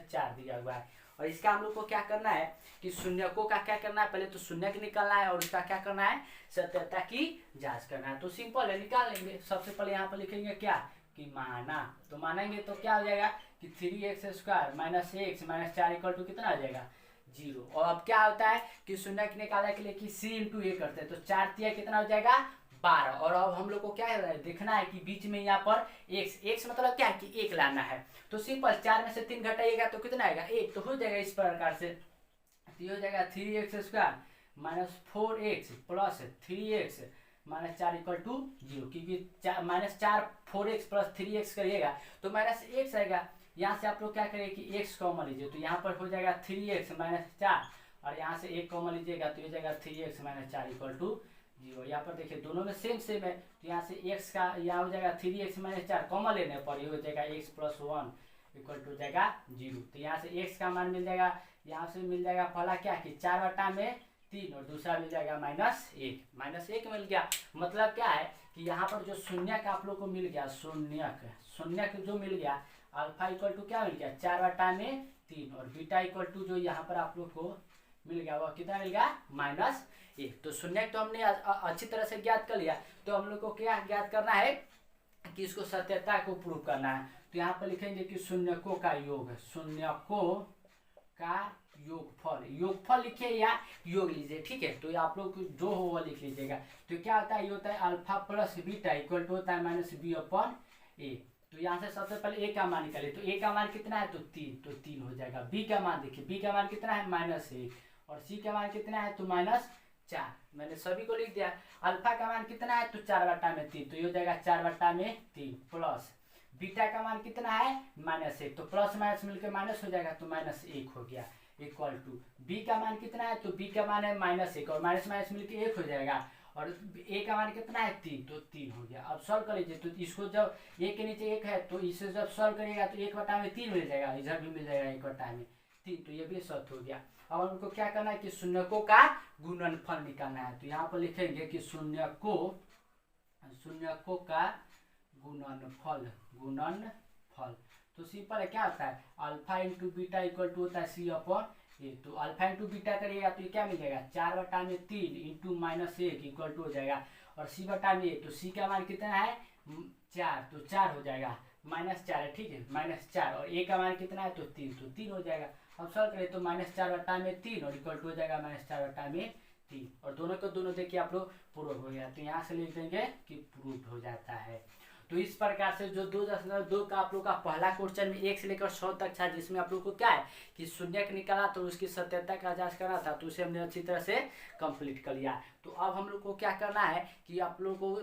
4 दिया हुआ है, और इसका हम लोग को क्या करना है कि शून्यकों का क्या करना है, पहले तो शून्यक निकालना है और उसका क्या करना है सत्यता की जांच करना है। तो सिंपल है, निकाल लेंगे। सबसे पहले यहाँ पर लिखेंगे क्या कि माना, तो मानेंगे तो क्या हो जाएगा कि 3x² minus x minus 4 equal to कितना आ जाएगा 0। और अब क्या होता है कि शून्य निकालने के लिए कि c इंटू ए करते हैं, तो 4 तिया कितना हो जाएगा 12। और अब हम लोग को क्या है देखना है कि बीच में यहाँ पर x मतलब क्या है कि 1 लाना है। तो सिंपल 4 में से 3 घटाइएगा तो कितना आएगा 1, तो हो जाएगा इस प्रकार से। तो ये हो जाएगा 3x² minus 4x plus 3x minus 4 equal to 0, क्योंकि माइनस 4 4x प्लस 3x करिएगा तो माइनस x आएगा। यहाँ से आप लोग क्या करेंगे कि x कॉमन लीजिए, तो यहाँ पर हो जाएगा 3x माइनस 4, और यहाँ से 1 कॉमन लीजिएगा तो ये जाएगा 3x माइनस 4 इक्वल टू 0। यहाँ पर देखिए दोनों में सेम सेम है, तो यहाँ से x का यहाँ हो जाएगा 3x माइनस 4 कॉमन लेने पर ये हो जाएगा x प्लस 1 इक्वल टू जाएगा 0। तो यहाँ से x का मान मिल जाएगा, यहाँ से मिल जाएगा पहला क्या कि 4/3 और दूसरा मिल जाएगा -1 मिल गया। मतलब क्या है कि यहाँ पर जो शून्यक आप लोग को मिल गया, शून्यक जो मिल गया अल्फा इक्वल टू क्या मिल गया 4/3 और बीटा इक्वल टू जो यहाँ पर आप लोग को मिल गया वह कितना मिल गया -1। तो शून्यक तो हमने अच्छी तरह से ज्ञात कर लिया। तो हम लोग को क्या ज्ञात करना है कि इसको सत्यता को प्रूव करना है। तो यहाँ पर लिखेंगे कि शून्यकों का योग, शून्यकों का योगफल लिखिए या योग लीजिए, ठीक है। तो आप लोग जो हो वो लिख लीजिएगा। तो क्या होता है ये होता है alpha plus beta equal to होता है -b/a। तो यहाँ से सबसे पहले a का मान निकालिए, तो a का मान कितना है तो 3, तो 3 हो जाएगा। b का मान देखिए, b का मान कितना है -1 और c का मान कितना है तो -4, मैंने सभी को लिख दिया। अल्फा का मान कितना है तो 4/3, तो ये हो जाएगा 4/3 प्लस बीटा का मान कितना है -1, तो प्लस माइनस मिलकर माइनस हो जाएगा तो -1 हो गया इक्वल टू बी का मान कितना है तो बी का मान है -1 और माइनस माइनस मिलकर 1 हो जाएगा और ए का मान कितना है 3, तो 3 हो गया। अब सॉल्व कर लीजिए, तो इसको जब ए के नीचे 1 है तो इसे जब सॉल्व करिएगा तो 1/3 मिल जाएगा, इधर भी मिल जाएगा 1/3, तो ये भी सत्य हो गया। अब हमको क्या करना है कि शून्यकों का गुणनफल निकालना है। तो यहाँ पर लिखेंगे कि शून्यकों का गुणनफल तो सिंपल है, क्या होता है alpha into beta equal to होता है c/a। तो अल्फा इंटू बीटा करिएगा तो ये क्या मिल जाएगा 4/3 इंटू -1 इक्वल टू हो जाएगा और c/a, तो c का मान कितना है 4, तो 4 हो जाएगा, -4 है, ठीक है, -4 और a का मान कितना है तो 3, तो 3 हो जाएगा। अब सॉल्व करें तो -4/3 और इक्वल टू हो जाएगा -4/3 और दोनों को दोनों देखिए आप लोग प्रूव हो गया। तो यहाँ से लिख देंगे कि प्रूव हो जाता है। तो इस प्रकार से जो 2.2 का आप लोग का पहला क्वेश्चन में 1 से लेकर 100 तक था, जिसमें आप लोग को क्या है कि शून्यक निकाला तो उसकी सत्यता का जांच करना था, तो उसे हमने अच्छी तरह से कंप्लीट कर लिया। तो अब हम लोग को क्या करना है कि आप लोग को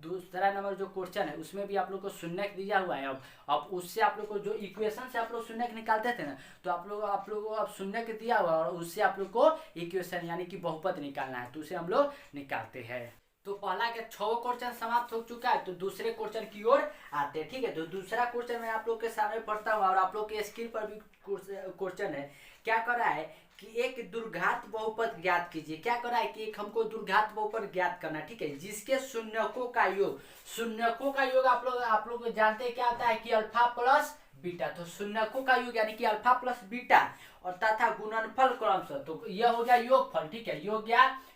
दूसरा नंबर जो क्वेश्चन है उसमें भी आप लोग को शून्यक दिया हुआ है। अब उससे आप लोग को जो इक्वेशन से आप लोग शून्यक निकालते थे ना, तो आप लोग को अब शून्यक दिया हुआ है और उससे आप लोग को इक्वेशन यानी कि बहुपद निकालना है, तो उसे हम लोग निकालते हैं। तो पहला के 6 क्वेश्चन समाप्त हो चुका है, तो दूसरे क्वेश्चन की ओर आते हैं, ठीक है। तो दूसरा क्वेश्चन मैं आप लोग के सामने पढ़ता हूँ और आप लोग के स्क्रीन पर भी क्वेश्चन है। क्या कर रहा है कि एक दुर्घात बहुपद ज्ञात कीजिए। क्या कर रहा है कि एक हमको दुर्घात बहुपद ज्ञात करना, ठीक है, जिसके शून्यकों का योग आप लोग जानते हैं क्या आता है कि अल्फा प्लस बीटा। तो शून्यकों का योग यानी कि अल्फा प्लस बीटा और तथा गुणनफल क्रमशः, तो यह हो गया योगफल, ठीक है,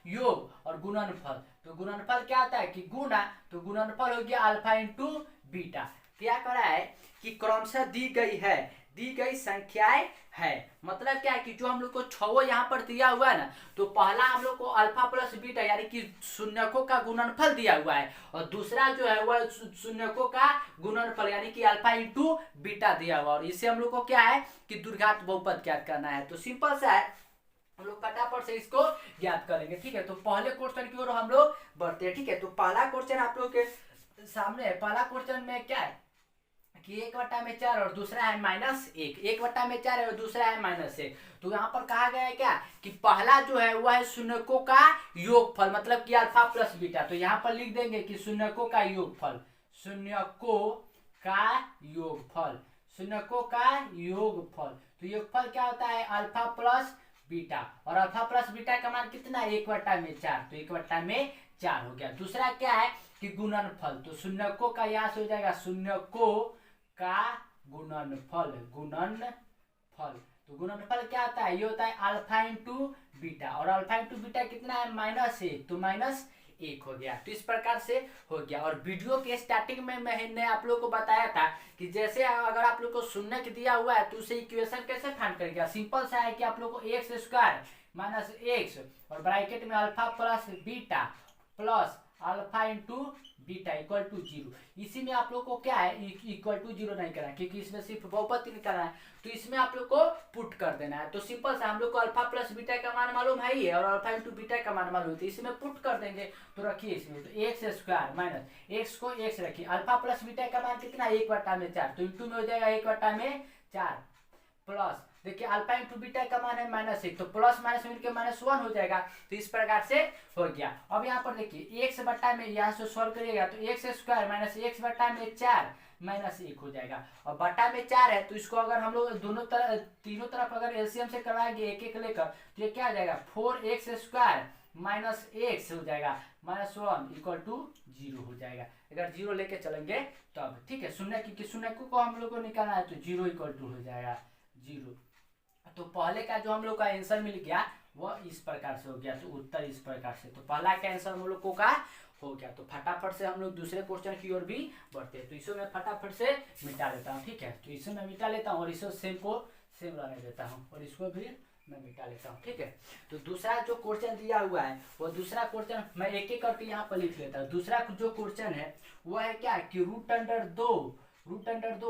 योग और गुणनफल। तो गुणनफल क्या आता है कि गुणा, तो गुणनफल हो गया अल्फा इंटू बीटा। क्या कर रहा है कि क्रमशः दी गई संख्याएं है। मतलब क्या है कि जो हम लोग को 6 यहाँ पर दिया हुआ है ना, तो पहला हम लोग को अल्फा प्लस बीटा यानी कि शून्यकों का गुणनफल दिया हुआ है और दूसरा जो है वह शून्यकों का गुणनफल यानी कि अल्फा इंटू बीटा दिया हुआ, और इससे हम लोग को क्या है कि दुर्घात बहुपद ज्ञात करना है। तो सिंपल सा है, हम लोग फटाफट से इसको ज्ञात करेंगे, ठीक है। तो पहले क्वेश्चन की ओर हम लोग बढ़ते हैं, ठीक है। तो पहला क्वेश्चन आप लोग के सामने है। पहला क्वेश्चन में क्या है कि 1/4 और दूसरा है -1, 1/4 है और दूसरा है -1। तो यहाँ पर कहा गया है क्या कि पहला जो है वह है शून्यकों का योगफल, मतलब कि अल्फा प्लस बीटा। तो यहाँ पर लिख देंगे कि शून्यकों का योगफल, तो योगफल क्या होता है अल्फा प्लस बीटा और अल्फा प्लस बीटा का मान कितना है 1/4, तो 1/4 हो गया। दूसरा क्या है कि गुणनफल, तो शून्यकों का यहाँ से हो जाएगा शून्यकों का गुणनफल। तो गुणनफल क्या होता है, ये होता है अल्फा इंटू बीटा और अल्फा इंटू बीटा कितना है -1, तो -1 1 हो गया। तो इस प्रकार से हो गया। और वीडियो के स्टार्टिंग में मैंने आप लोग को बताया था कि जैसे अगर आप लोग को शून्य के दिया हुआ है तो उसे इक्वेशन कैसे फाइंड करेगा। सिंपल सा है कि आप लोग को एक्स स्क्वायर माइनस एक्स और ब्रैकेट में alpha plus beta plus alpha into beta equal to 0। इसी में आप लोग को क्या है इक्वल टू 0 नहीं करना है क्योंकि इसमें सिर्फ बहुपद निकालना है। तो इसमें आप लोग को पुट कर देना है। तो सिंपल सा हम लोग को अल्फा प्लस बीटा का मान मालूम है ही है और अल्फा इंटू बीटा का मान मालूम है। तो इसमें पुट कर देंगे। तो रखिए इसमें तो एक्स स्क्वायर माइनस एक्स को एक्स रखिए। अल्फा प्लस बीटा का मान कितना 1/4 तो इंटू में हो जाएगा 1/4 प्लस देखिए अल्फा इंटू बीटा का मान है -1 तो प्लस माइनस मिलकर -1 हो जाएगा। तो इस प्रकार से हो गया। अब यहाँ पर देखिए एक्स बटा में यहाँ से सॉल्व करिएगा तो एक्स स्क्वायर माइनस एक्स बटा में 4 -1 हो जाएगा। और बटा में 4 है तो इसको अगर हम लोग दोनों तरफ तीनों तरफ अगर एलसीएम से करवाएंगे एक एक लेकर तो ये क्या आ जाएगा 4x स्क्वायर माइनस एक्स हो जाएगा -1 इक्वल टू 0 हो जाएगा। अगर 0 लेके चलेंगे तब ठीक है। शून्य की शून्य को हम लोग को निकालना है तो 0 इक्वल टू हो जाएगा 0। तो पहले का जो हम लोग का आंसर मिल गया वह इस प्रकार से हो गया। तो उत्तर इस प्रकार से तो पहला का आंसर हम लोग को का हो गया। तो फटाफट से हम लोग दूसरे क्वेश्चन की ओर भी बढ़ते हैं। तो इसे मैं फटाफट से मिटा लेता हूँ ठीक है। तो इसे मैं मिटा लेता हूँ और इसे सेम को सेम रहने देता हूँ और इसको भी मैं मिटा लेता हूँ ठीक है। तो दूसरा जो क्वेश्चन दिया हुआ है वो दूसरा क्वेश्चन मैं एक एक करके यहाँ पर लिख लेता हूँ। दूसरा जो क्वेश्चन है वो है क्या कि √2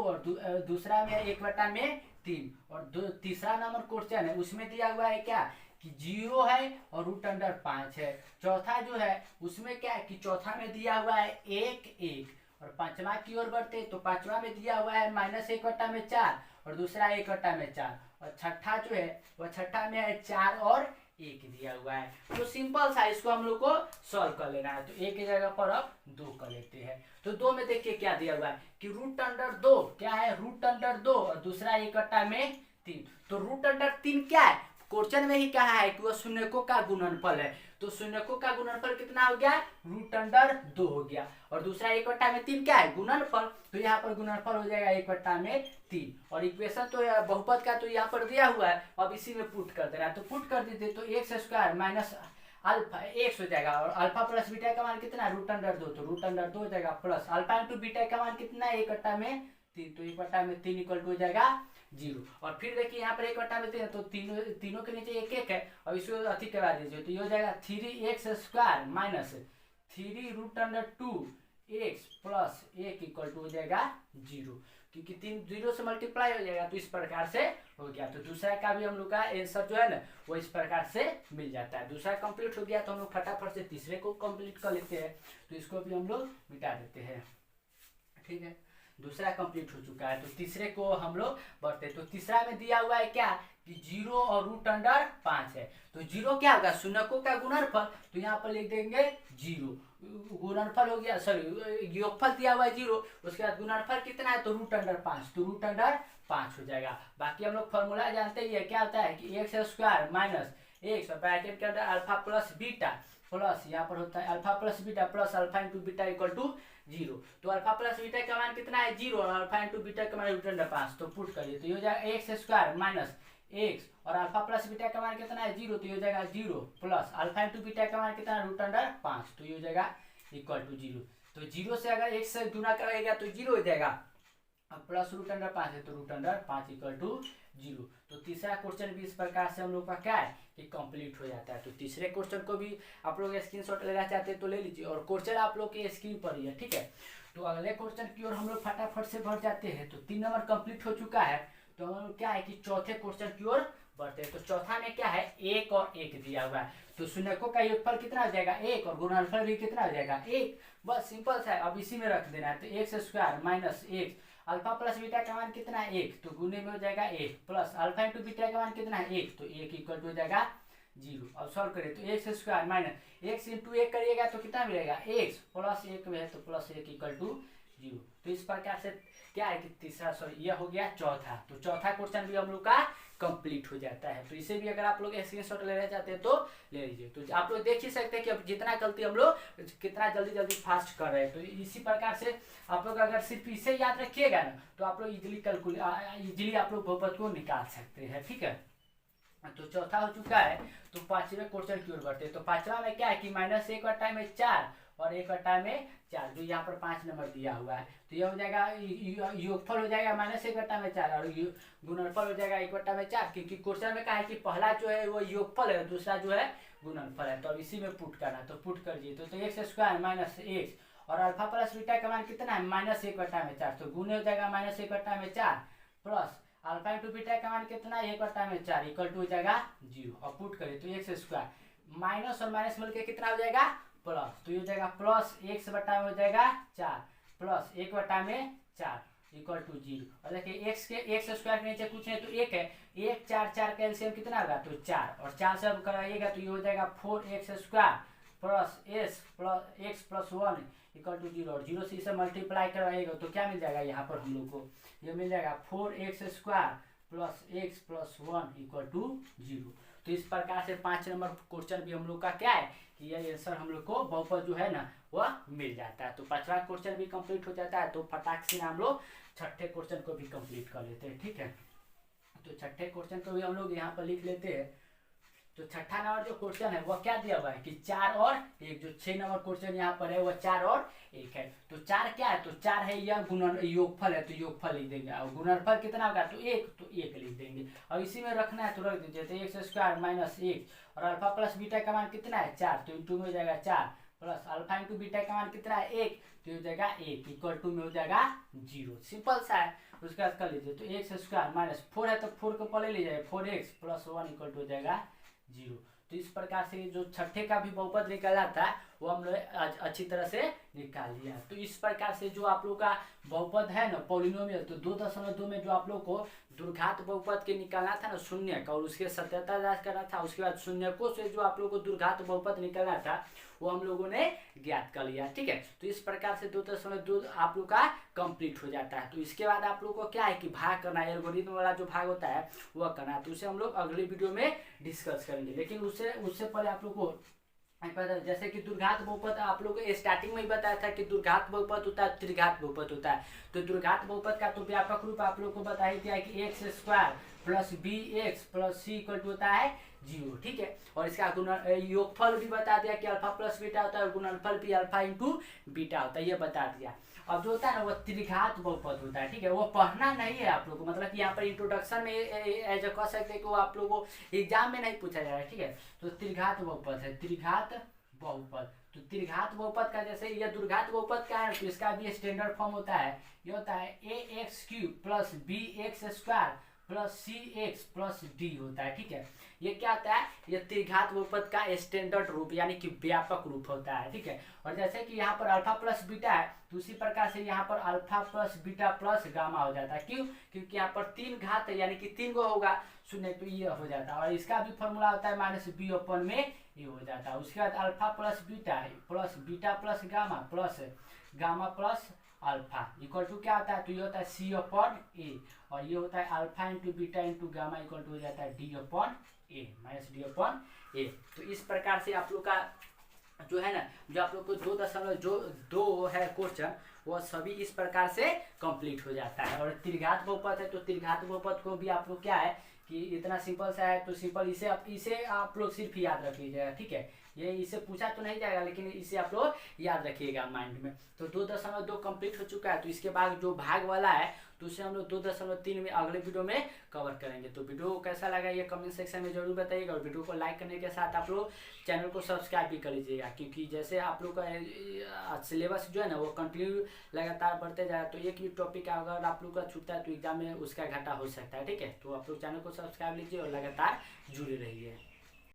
और दूसरा में 1/3 और तीसरा नंबर क्वेश्चन है उसमें दिया हुआ है क्या कि 0 है और √5 है। चौथा जो है उसमें क्या है कि चौथा में दिया हुआ है 1 और पांचवा की ओर बढ़ते तो पांचवा में दिया हुआ है -1/4 और दूसरा 1/4 और छठा जो है वह छठा में है 4 और 1 दिया हुआ है। तो सिंपल सा इसको हम लोग को सॉल्व कर लेना है। तो एक की जगह पर अब 2 कर लेते हैं। तो 2 में देखिए क्या दिया हुआ है कि √2 क्या है √2 और दूसरा 1/3 तो √3 क्या है क्वेश्चन में ही कहा है कि वह शून्यकों का गुणनफल है। तो शून्यकों का गुणनफल कितना हो गया √2 हो गया और दूसरा 1/3 क्या है गुणनफल। तो यहाँ पर गुणनफल हो जाएगा 1/3 और इक्वेशन तो बहुपद का तो यहाँ पर दिया हुआ है। अब इसी में पुट कर देना है। तो पुट कर देते तो x square minus alpha x हो जाएगा और अल्फा प्लस बीटा का मान कितना √2 तो √2 हो जाएगा प्लस अल्फा इंटू बीटा का मान कितना है 1/3 तो 1/3 इक्वल टू हो जाएगा 0। और फिर देखिए यहाँ पर 1/3 तो तीनों के नीचे 1 है और इसको अति करवा दीजिए तो ये हो जाएगा 3x square minus 3√2x plus 1 equal to हो जाएगा 0 क्योंकि 3 0 से मल्टीप्लाई हो जाएगा। तो इस प्रकार से हो गया। तो दूसरा का भी हम लोग का आंसर जो है ना वो इस प्रकार से मिल जाता है। दूसरा कंप्लीट हो गया तो हम लोग फटाफट से तीसरे को कंप्लीट कर लेते हैं। तो इसको भी हम लोग मिटा देते हैं ठीक है। दूसरा कंप्लीट हो चुका है तो तीसरे को हम लोग बढ़ते हैं। तो तीसरा में दिया हुआ है क्या कि 0 और √5 है। तो 0 क्या होगा शून्यकों का गुणनफल तो यहाँ पर लिख देंगे 0 गुणनफल हो गया सॉरी योगफल दिया हुआ है 0 उसके बाद गुणनफल कितना है तो √5 तो √5 हो जाएगा। बाकी हम लोग फॉर्मूला जानते ही है क्या होता है कि एक्स स्क्वायर माइनस एक्स और ब्रैकेट के अंदर अल्फा प्लस बीटा प्लस यहाँ पर होता है alpha plus beta plus alpha into beta equal to 0। तो अल्फा प्लस बीटा का मान कितना है 0 और अल्फा इंटू बीटा का मान √5 तो पुट करिए तो ये हो जाएगा एक्स स्क्वायर माइनस एक्स और अल्फा प्लस बीटा का मान कितना है 0 तो ये हो जाएगा 0 प्लस अल्फा इंटू बीटा का मान कितना है √5 तो ये हो जाएगा इक्वल टू 0। तो 0 से अगर x से गुना करेगा तो 0 हो जाएगा अब प्लस √5 है तो √5 इक्वल टू 0। तो तीसरा क्वेश्चन भी इस प्रकार से हम लोग का क्या है कि कंप्लीट हो जाता है। तो तीसरे क्वेश्चन को भी आप लोग स्क्रीनशॉट लेना चाहते हैं तो ले लीजिए और क्वेश्चन आप लोग के स्क्रीन पर ही है ठीक है। तो अगले क्वेश्चन की ओर हम लोग फटाफट से बढ़ जाते हैं। तो 3 नंबर कंप्लीट हो चुका है तो हम लोग क्या है कि चौथे क्वेश्चन की ओर बढ़ते हैं। तो चौथा में क्या है 1 और 1 दिया हुआ है। तो शून्यकों का योगफल कितना हो जाएगा 1 और गुणनफल भी कितना हो जाएगा 1 बस सिंपल सा है। अब इसी में रख देना है तो x square minus x alpha plus beta का मान कितना है 1 तो गुने में हो जाएगा 1 प्लस अल्फा इंटू बीटा का मान कितना है 1 तो 1 इक्वल टू हो जाएगा 0। अब सॉल्व करें तो x square minus x into 1 करिएगा तो कितना मिलेगा एक्स प्लस 1 में है तो प्लस 1 इक्वल टू 0। तो इस प्रकार से क्या है कि तीसरा सॉरी यह हो गया चौथा। तो चौथा क्वेश्चन भी हम लोग का कंप्लीट हो जाता है। तो इसे भी अगर आप लोग स्क्रीनशॉट लेना चाहते हैं तो ले लीजिए। तो आप लोग देख ही सकते हैं कि अब जितना गलती हम लोग कितना जल्दी फास्ट कर रहे हैं। तो इसी प्रकार से आप लोग अगर सिर्फ इसे याद रखिएगा ना तो आप लोग इजिली आप लोग बहुपद को निकाल सकते हैं ठीक है। तो चौथा हो चुका है। तो पांचवें क्वेश्चन की ओर बढ़ते हैं। तो पांचवा में क्या है कि -1 बटा में 4 और 1 बटा में 4, जो यहाँ पर 5 नंबर दिया हुआ है। तो ये हो जाएगा योगफल हो जाएगा -1 बटा में 4 और गुणनफल हो जाएगा 1 बटा में 4, क्योंकि क्वेश्चन में कहा है कि पहला जो है वो योगफल है, दूसरा जो है गुणनफल है। तो अब इसी में पुट करना, तो पुट कर दिए। तो एक्स स्क्वायर माइनस एक्स और अल्फा प्लस बीटा का मान कितना है -1 बटा में 4, तो गुणे हो जाएगा -1 बटा में 4 प्लस अल्फा इंटू बीटा का मान कितना है 1 बटा में 4 इक्वल टू हो जाएगा 0। और पुट करें तो एक्स स्क्वायर माइनस और माइनस मिलकर कितना हो जाएगा प्लस, तो ये हो जाएगा प्लस एक्स बटा में हो जाएगा 4 प्लस 1 बटा में 4 इक्वल टू 0। और देखिए एक्स स्क्वायर के नीचे कुछ नहीं तो 1 है, 1 4 4 का एलसीएम कितना होगा तो 4 और 4 से अब कराइएगा तो ये हो जाएगा 4x square plus x plus 1 equal to 0 और 0 से इसे मल्टीप्लाई करवाइएगा तो क्या मिल जाएगा यहाँ पर हम लोग को, ये मिल जाएगा 4x square plus x plus 1 equal to 0। तो इस प्रकार से 5 नंबर क्वेश्चन भी हम लोग का क्या है कि ये आंसर हम लोग को बहुपद जो है ना वह मिल जाता है। तो 5वां क्वेश्चन भी कंप्लीट हो जाता है। तो फटाक से हम लोग 6ठे क्वेश्चन को भी कंप्लीट कर लेते हैं, ठीक है। तो 6ठे क्वेश्चन को भी हम लोग यहाँ पर लिख लेते हैं। तो 6ठा नंबर जो क्वेश्चन है वह क्या दिया हुआ है कि 4 और 1, जो 6 नंबर क्वेश्चन यहाँ पर है वह 4 और 1 है। तो 4 क्या है, तो 4 है यह योगफल है, तो योगफल लिख देंगे और गुणनफल कितना होगा तो 1, तो 1 लिख देंगे और इसी में रखना है तो रख दीजिए। तो एक्स स्क्वायर माइनस 1 और अल्फा प्लस बीटा का मान कितना है 4, तो इंटू में हो जाएगा 4 प्लस अल्फा इंटू बीटा का मान कितना है 1, तो हो जाएगा 1 इक्वल टू में हो जाएगा 0। सिंपल सा है। उसके बाद कर लीजिए तो एक्स स्क्वायर माइनस 4 है तो 4 को पहले ले जाए 4x प्लस 1 इक्वल टू हो जाएगा 0। तो इस प्रकार से जो 6ठे का भी बहुपद निकाला था वो हम लोग अच्छी तरह से निकाल लिया। तो इस प्रकार से जो आप लोग का बहुपद है ना पॉलिनोमियल, तो 2.2 में जो आप लोग को दुर्घात बहुपद के निकालना था ना शून्य का और उसके सत्यता जांच करना था, उसके बाद शून्यकों से जो आप लोग को दुर्घात बहुपद निकालना था वो हम लोगों ने ज्ञात कर लिया, ठीक है। तो इस प्रकार से 2.2 आप लोग का कंप्लीट हो जाता है। तो इसके बाद आप लोग को क्या है कि भाग करना है, एल्गोरिथम वाला जो भाग होता है वह करना है। तो उसे हम लोग अगले वीडियो में डिस्कस करेंगे। लेकिन उससे पहले आप लोग को जैसे कि दुर्घात बहुपद आप लोग स्टार्टिंग में ही बताया था कि दुर्घात बहुपद होता है, त्रिघात बहुपद होता है। तो दुर्घात बहुपद का तो व्यापक रूप आप लोग को बता ही दिया कि x square plus b x plus c equal to होता है 0, ठीक है। और इसका योगफल भी बता दिया कि अल्फा प्लस बीटा होता है और गुणनफल भी अल्फा इंटू बीटा होता है, ये बता दिया। अब जो होता है ना वो त्रिघात बहुपद होता है, ठीक है। वो पढ़ना नहीं है आप लोग को, मतलब कि यहाँ पर इंट्रोडक्शन में एज कह सकते हैं कि वो आप लोगों को एग्जाम में नहीं पूछा जाएगा, ठीक है। तो त्रिघात बहुपद है, त्रिघात बहुपद। तो त्रिघात बहुपद का जैसे ये दुर्घात बहुपद का है तो इसका भी स्टैंडर्ड फॉर्म होता है, ये होता है ax³ plus bx² plus cx plus d होता है, ठीक है। ये क्या होता है, ये त्रिघात बहुपद का स्टैंडर्ड रूप यानी कि व्यापक रूप होता है, ठीक है। और जैसे कि यहाँ पर अल्फा प्लस बीटा है तो उसी प्रकार से यहाँ पर alpha plus beta plus gamma हो जाता है। क्यों, क्योंकि यहाँ पर 3 घात है यानी कि 3 गो होगा शून्य, तो ये हो जाता है। और इसका भी फॉर्मूला होता है -b/में ये हो जाता है। उसके बाद अल्फा प्लस बीटा है plus beta plus gamma plus alpha equal to क्या होता है, तो ये होता है c/a और ये होता है alpha into beta into gamma equal to हो जाता है d/a माइनस d/a। तो इस प्रकार से आप लोग का जो है ना, जो आप लोग को 2.2 है क्वेश्चन वो सभी इस प्रकार से कंप्लीट हो जाता है। और त्रिघात बहुपद है तो त्रिघात बहुपद को भी आप लोग क्या है कि इतना सिंपल सा है, तो सिंपल इसे आप लोग सिर्फ याद रख लीजिएगा, ठीक है। ये इसे पूछा तो नहीं जाएगा लेकिन इसे आप लोग याद रखिएगा माइंड में। तो 2.2 कंप्लीट हो चुका है। तो इसके बाद जो भाग वाला है तो उसे हम लोग 2.3 में अगले वीडियो में कवर करेंगे। तो वीडियो कैसा लगा ये कमेंट सेक्शन में जरूर बताइएगा और वीडियो को लाइक करने के साथ आप लोग चैनल को सब्सक्राइब भी कर लीजिएगा, क्योंकि जैसे आप लोग का सिलेबस जो है ना वो कंटिन्यू लगातार बढ़ते जाए तो एक भी टॉपिक अगर आप लोग का छूटता है तो एग्जाम में उसका घाटा हो सकता है, ठीक है। तो आप लोग चैनल को सब्सक्राइब लीजिए और लगातार जुड़े रहिए।